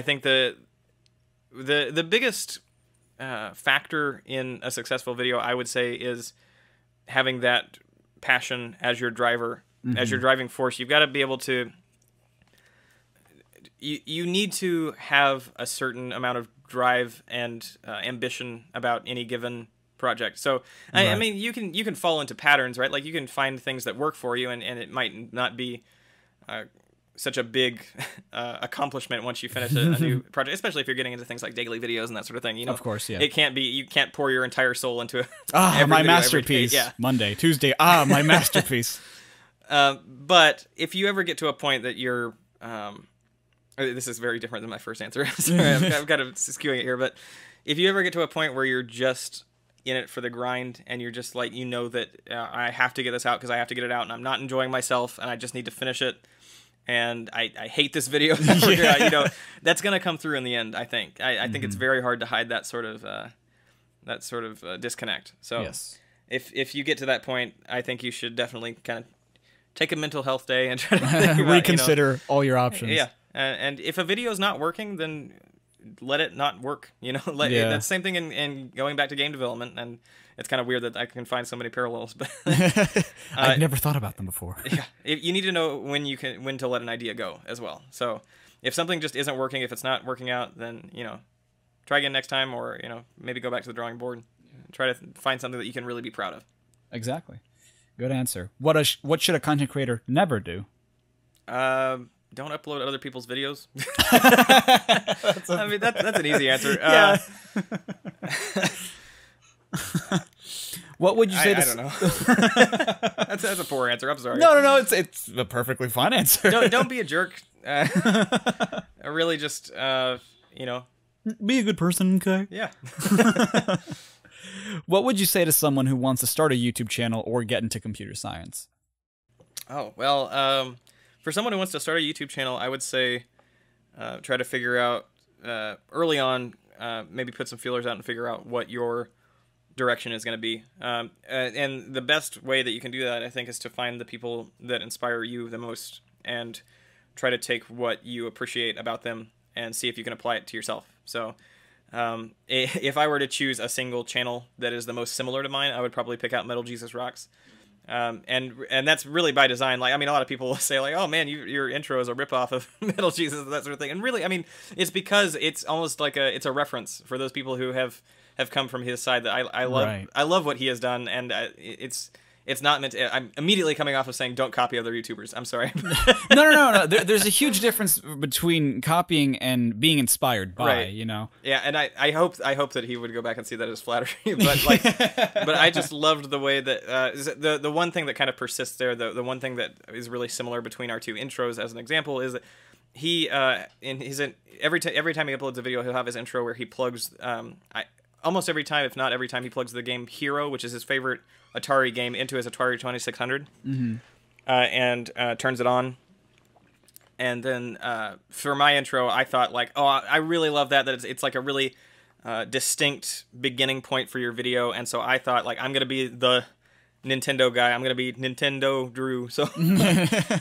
think the biggest factor in a successful video, I would say, is having that passion as your driver, as your driving force. You've got to be able to. You need to have a certain amount of drive and ambition about any given project. So right. I mean, you can fall into patterns, right? Like, you can find things that work for you, and it might not be such a big accomplishment once you finish a new project, especially if you're getting into things like daily videos and that sort of thing. Of course, yeah. It can't be, you can't pour your entire soul into my masterpiece. Yeah. Monday, Tuesday, my masterpiece. But if you ever get to a point that you're, this is very different than my first answer. Sorry, I'm kind of skewing it here, but if you ever get to a point where you're just in it for the grind, and you're just like, that I have to get this out because I have to get it out, and I'm not enjoying myself, and I just need to finish it, and I hate this video. That's gonna come through in the end. I think. I think it's very hard to hide that sort of disconnect. So yes. If you get to that point, I think you should definitely kind of take a mental health day and try to think about, reconsider all your options. Yeah, and if a video is not working, then let it not work. That's the same thing in going back to game development, and it's kind of weird that I can find so many parallels, but I've never thought about them before. Yeah, you need to know when to let an idea go as well. So if something just isn't working, if it's not working out, then try again next time, or maybe go back to the drawing board, try to find something that you can really be proud of. Exactly. Good answer. What should a content creator never do? Don't upload other people's videos. I mean, that's an easy answer. Yeah. What would you say I don't know. That's a poor answer. I'm sorry. No. It's a perfectly fine answer. Don't be a jerk. Really, just be a good person. Okay. Yeah. What would you say to someone who wants to start a YouTube channel or get into computer science? Oh, well, for someone who wants to start a YouTube channel, I would say try to figure out early on, maybe put some feelers out and figure out what your direction is going to be. And the best way that you can do that, I think, is to find the people that inspire you the most and try to take what you appreciate about them and see if you can apply it to yourself. So if I were to choose a single channel that is the most similar to mine, I would probably pick out Metal Jesus Rocks. And that's really by design. Like, I mean, a lot of people will say like, oh man, your intro is a ripoff of Metal Jesus and that sort of thing. And really, I mean, it's because it's almost like it's a reference for those people who have come from his side that I love. Right. I love what he has done, and it's not meant to, I'm immediately coming off of saying don't copy other YouTubers. I'm sorry. No. There's a huge difference between copying and being inspired by, right. Yeah, and I hope that he would go back and see that as flattery. But but I just loved the way that the one thing that kind of persists there, the one thing that is really similar between our two intros, as an example, is that he every time he uploads a video, he'll have his intro where he plugs almost every time, if not every time, he plugs the game Hero, which is his favorite Atari game, into his Atari 2600, and turns it on. And then for my intro, I thought like, oh, I really love that it's like a really distinct beginning point for your video. And so I thought like, I'm gonna be the Nintendo guy. I'm gonna be Nintendrew. So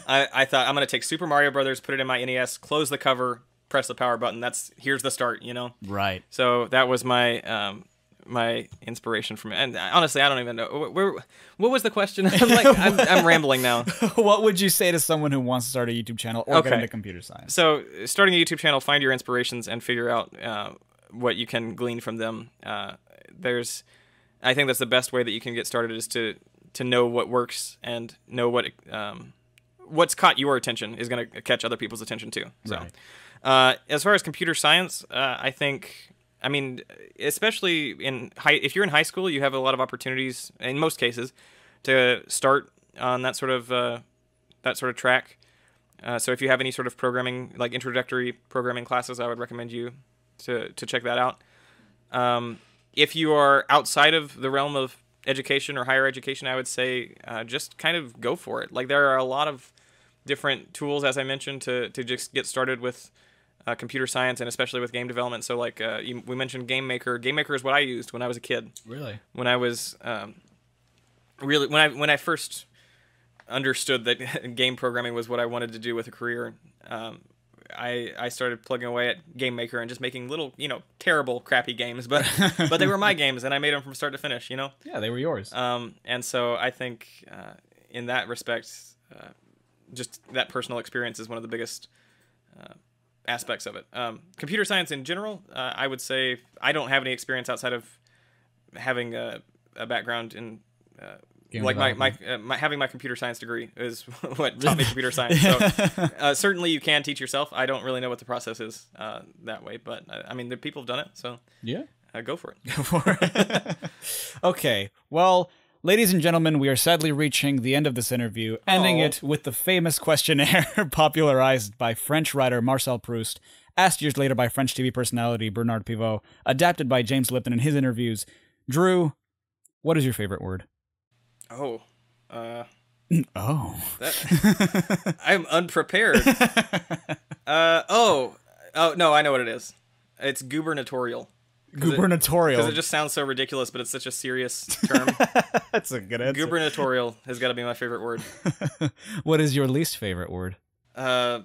I thought I'm gonna take Super Mario Brothers, put it in my NES, close the cover, press the power button. Here's the start, you know? Right. So that was my my inspiration from it. And honestly, I don't even know. What was the question? I'm rambling now. What would you say to someone who wants to start a YouTube channel or get into computer science? So starting a YouTube channel, find your inspirations and figure out what you can glean from them. I think that's the best way that you can get started, is to know what works and know what's caught your attention is going to catch other people's attention too. So, right. As far as computer science, I mean, especially if you're in high school, you have a lot of opportunities in most cases to start on that sort of track. So if you have any sort of programming, like introductory programming classes, I would recommend you to check that out. If you are outside of the realm of education or higher education, I would say just kind of go for it. Like, there are a lot of different tools, as I mentioned, to just get started with computer science, and especially with game development. So like we mentioned Game Maker. Game Maker is what I used when I was a kid. Really? When I was when I first understood that game programming was what I wanted to do with a career, I started plugging away at Game Maker and just making little, terrible, crappy games, but they were my games, and I made them from start to finish. Yeah, they were yours. And so I think in that respect, just that personal experience is one of the biggest aspects of it. Computer science in general, I would say I don't have any experience outside of having a background in like having my computer science degree is what taught me computer science. So certainly you can teach yourself. I don't really know what the process is that way, but I mean, the people have done it, so yeah, go for it. Go for it. Okay, well, ladies and gentlemen, we are sadly reaching the end of this interview, ending it with the famous questionnaire popularized by French writer Marcel Proust, asked years later by French TV personality Bernard Pivot, adapted by James Lipton in his interviews. Drew, what is your favorite word? Oh. Oh. I'm unprepared. Oh, no, I know what it is. It's gubernatorial. Gubernatorial. Because it just sounds so ridiculous, but it's such a serious term. That's a good answer. Gubernatorial has got to be my favorite word. What is your least favorite word? Oh.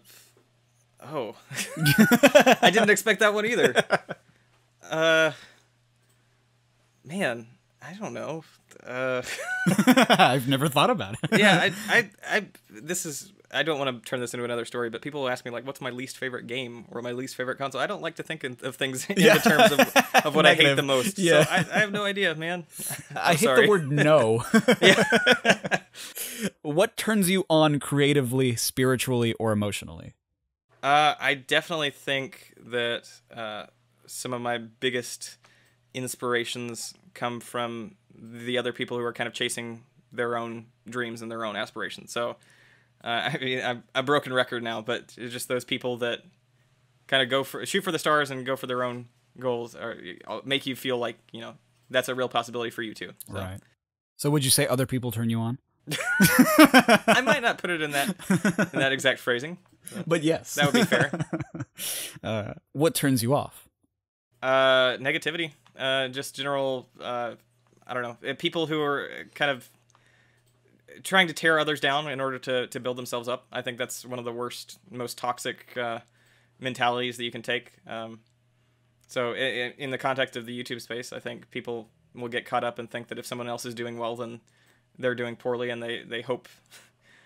I didn't expect that one either. Man, I don't know. I've never thought about it. Yeah, I don't want to turn this into another story, but people ask me, like, what's my least favorite game or my least favorite console? I don't like to think of things in the terms of what I hate the most. Yeah. So I have no idea, man. I hate the word no. Yeah. What turns you on creatively, spiritually, or emotionally? I definitely think that some of my biggest inspirations come from the other people who are kind of chasing their own dreams and their own aspirations. So, I mean, I'm a broken record now, but it's just those people that kind of shoot for the stars and go for their own goals, or make you feel like, that's a real possibility for you too. So. Right. So would you say other people turn you on? I might not put it in that exact phrasing, but yes, that would be fair. What turns you off? Negativity. Just general. I don't know. People who are kind of trying to tear others down in order to build themselves up. I think that's one of the worst, most toxic mentalities that you can take. So in the context of the YouTube space, I think people will get caught up and think that if someone else is doing well, then they're doing poorly, and they hope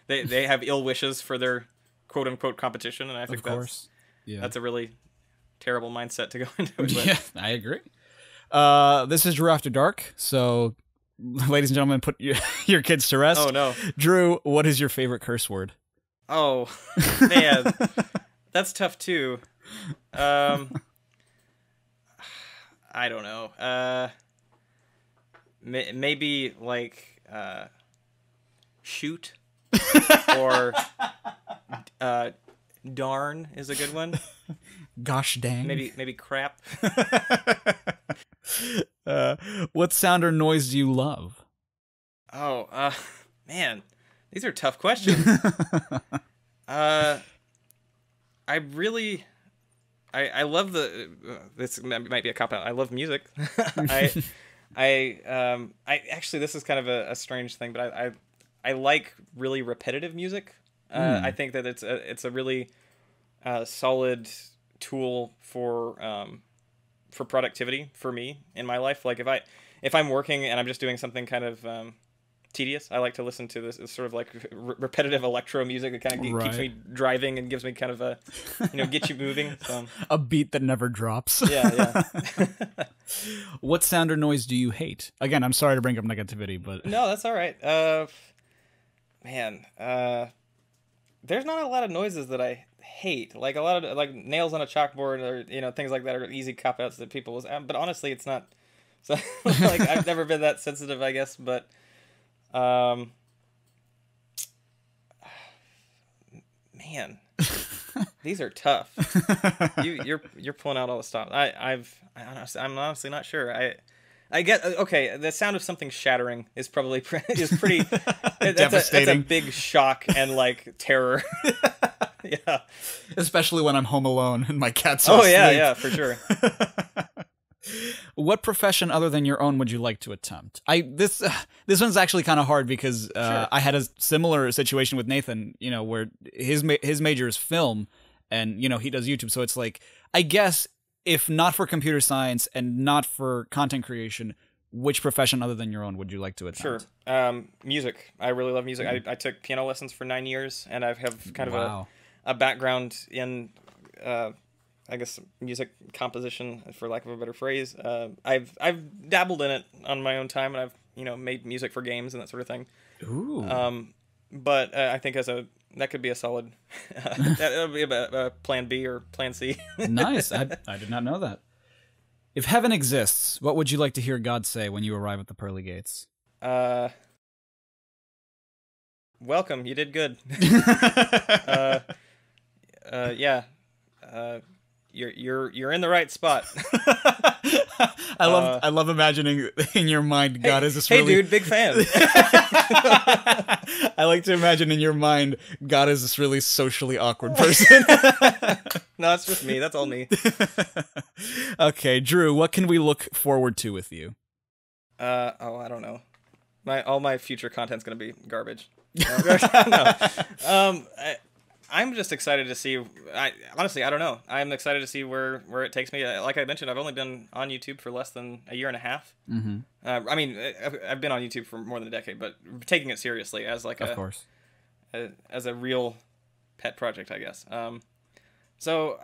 they have ill wishes for their quote unquote competition. And I think that's a really terrible mindset to go into it with. Yeah, I agree. This is Drew After Dark, so ladies and gentlemen, put your kids to rest. Oh, no. Drew, what is your favorite curse word? Oh, man. That's tough, too. I don't know. Maybe, like, shoot. Or darn is a good one. Gosh dang. Maybe crap. What sound or noise do you love? Oh, man, these are tough questions. I love this might be a cop out. I love music. I actually, this is kind of a strange thing, but I like really repetitive music. I think that it's a really solid tool for productivity for me in my life. Like if I'm working and I'm just doing something kind of tedious, I like to listen to this sort of like repetitive electro music that kind of keeps me driving and gives me kind of a, get you moving. So. A beat that never drops. Yeah. What sound or noise do you hate? Again, I'm sorry to bring up negativity, but no, that's all right. There's not a lot of noises that I hate. Like a lot of like nails on a chalkboard or things like that are easy cop outs that people but honestly it's not. So like I've never been that sensitive, I guess, but man, these are tough. You're pulling out all the stops. I'm honestly not sure. I get okay. The sound of something shattering is probably pretty. Devastating. That's a big shock and like terror. Yeah, especially when I'm home alone and my cat's asleep. Oh yeah, for sure. What profession other than your own would you like to attempt? This one's actually kind of hard because Sure. I had a similar situation with Nathan, where his major is film, and he does YouTube. So it's like, I guess if not for computer science and not for content creation, which profession other than your own would you like to attempt? Sure. Music. I really love music. I took piano lessons for 9 years, and I have kind of a background in I guess music composition, for lack of a better phrase. I've dabbled in it on my own time, and I've made music for games and that sort of thing. Ooh. But I think that could be a solid. That would be a plan B or plan C. Nice. I did not know that. If heaven exists, what would you like to hear God say when you arrive at the pearly gates? Welcome. You did good. Yeah. You're in the right spot. I love imagining in your mind God is this hey dude, big fan. I like to imagine in your mind God is this really socially awkward person. No, it's just me. That's all me. Okay, Drew, what can we look forward to with you? I don't know. All my future content's gonna be garbage. No. I'm just excited to see. Honestly, I don't know. I'm excited to see where it takes me. Like I mentioned, I've only been on YouTube for less than a year and a half. Mm-hmm. I mean, I've been on YouTube for more than a decade, but taking it seriously as like as a real pet project, I guess. So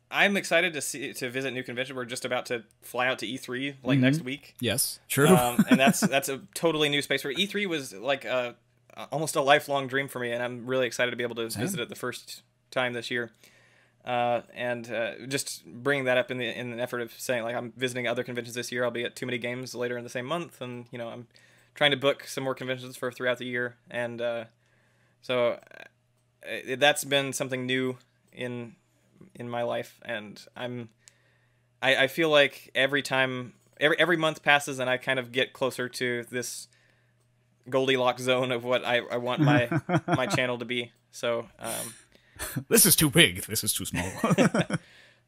I'm excited to visit new convention. We're just about to fly out to E3 next week. Yes, true. And that's a totally new space. Where E3 was like almost a lifelong dream for me, and I'm really excited to be able to visit it the first time this year. And just bringing that up in an effort of saying, like, I'm visiting other conventions this year. I'll be at Too Many Games later in the same month, and I'm trying to book some more conventions for throughout the year. And so that's been something new in my life, and I feel like every month passes, and I kind of get closer to this Goldilocks zone of what I want my channel to be. So this is too big, this is too small.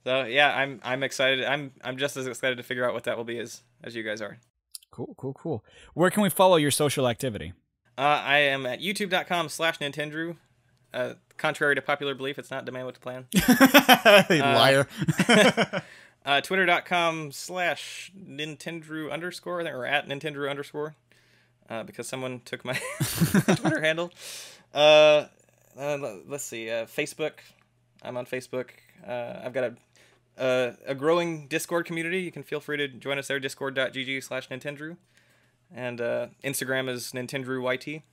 So yeah, I'm excited. I'm just as excited to figure out what that will be as you guys are. Cool. Where can we follow your social activity? I am at youtube.com/Nintendrew. Contrary to popular belief, it's not Demand What to Plan. Liar. Twitter.com/Nintendrew_, or at Nintendrew_. Because someone took my Twitter handle. Let's see. Facebook. I'm on Facebook. I've got a growing Discord community. You can feel free to join us there. Discord.gg/Nintendrew. And Instagram is NintendrewYT.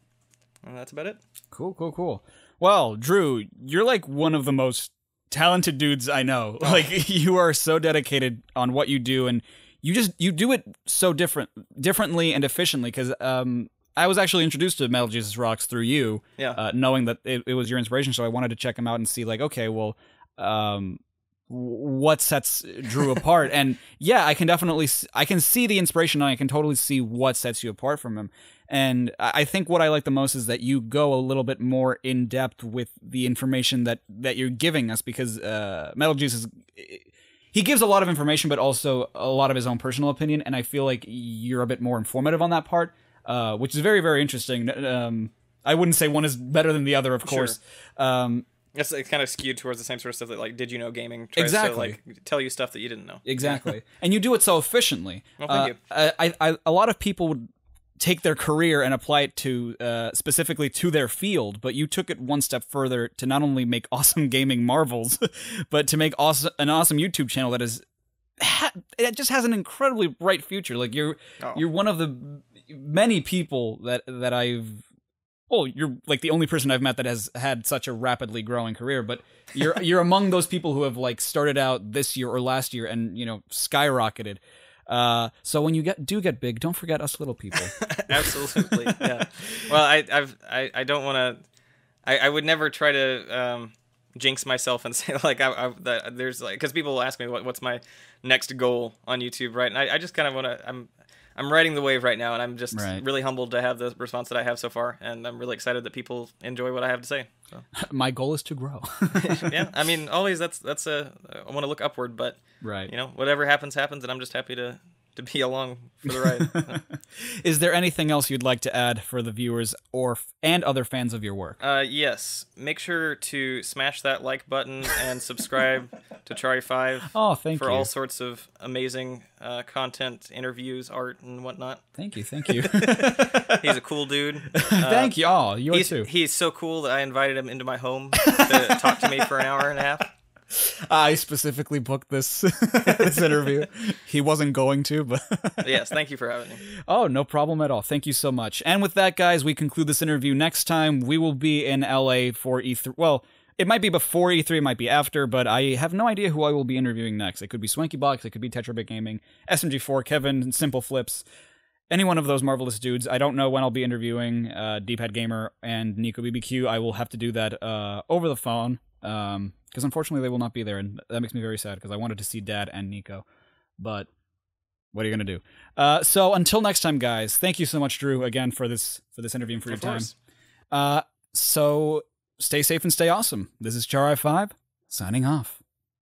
And that's about it. Cool. Well, Drew, you're like one of the most talented dudes I know. Oh. Like, you are so dedicated on what you do, and you do it so differently and efficiently, because I was actually introduced to Metal Jesus Rocks through you, knowing that it was your inspiration, so I wanted to check him out and see, like, okay, well, what sets Drew apart? And yeah, I can see the inspiration, and I can totally see what sets you apart from him. And I think what I like the most is that you go a little bit more in depth with the information that you're giving us, because Metal Jesus he gives a lot of information, but also a lot of his own personal opinion, and I feel like you're a bit more informative on that part, which is very, very interesting. I wouldn't say one is better than the other, of course. Sure. It's kind of skewed towards the same sort of stuff that, like, Did You Know Gaming tries Exactly. to, like, tell you stuff that you didn't know. Exactly. And you do it so efficiently. Well, thank you. A lot of people would take their career and apply it to specifically to their field, but you took it one step further to not only make awesome gaming marvels, but to make an awesome YouTube channel that is it just has an incredibly bright future. Like you're one of the many people that I've. Well, you're like the only person I've met that has had such a rapidly growing career, but you're among those people who have like started out this year or last year and skyrocketed. So when you do get big, don't forget us little people. Absolutely, yeah. Well, I don't want to. I would never try to jinx myself and say like that there's like, because people will ask me what's my next goal on YouTube, right? And I just kind of want to. I'm riding the wave right now, and I'm just really humbled to have the response that I have so far, and I'm really excited that people enjoy what I have to say. So. My goal is to grow. Yeah, I mean, always I want to look upward, but whatever happens, and I'm just happy to be along for the ride. Is there anything else you'd like to add for the viewers and other fans of your work? Yes. Make sure to smash that like button and subscribe to Chari5. Oh, thank you. For all sorts of amazing content, interviews, art, and whatnot. Thank you. He's a cool dude. Thank you. Oh, you are too. He's so cool that I invited him into my home to talk to me for an hour and a half. I specifically booked this interview. He wasn't going to, but yes, thank you for having me. Oh, no problem at all. Thank you so much. And with that, guys, we conclude this interview. Next time, we will be in LA for E3. Well, it might be before E3, it might be after, but I have no idea who I will be interviewing next. It could be Swanky Box, it could be Tetrabit Gaming, SMG4, Kevin, Simple Flips, any one of those marvelous dudes. I don't know when I'll be interviewing D-Pad Gamer and Nico BBQ. I will have to do that over the phone. Because unfortunately they will not be there, and that makes me very sad because I wanted to see Dad and Nico, but what are you gonna do? So until next time, guys, thank you so much, Drew, again for this interview and for your time. So stay safe and stay awesome. This is Chari5 signing off.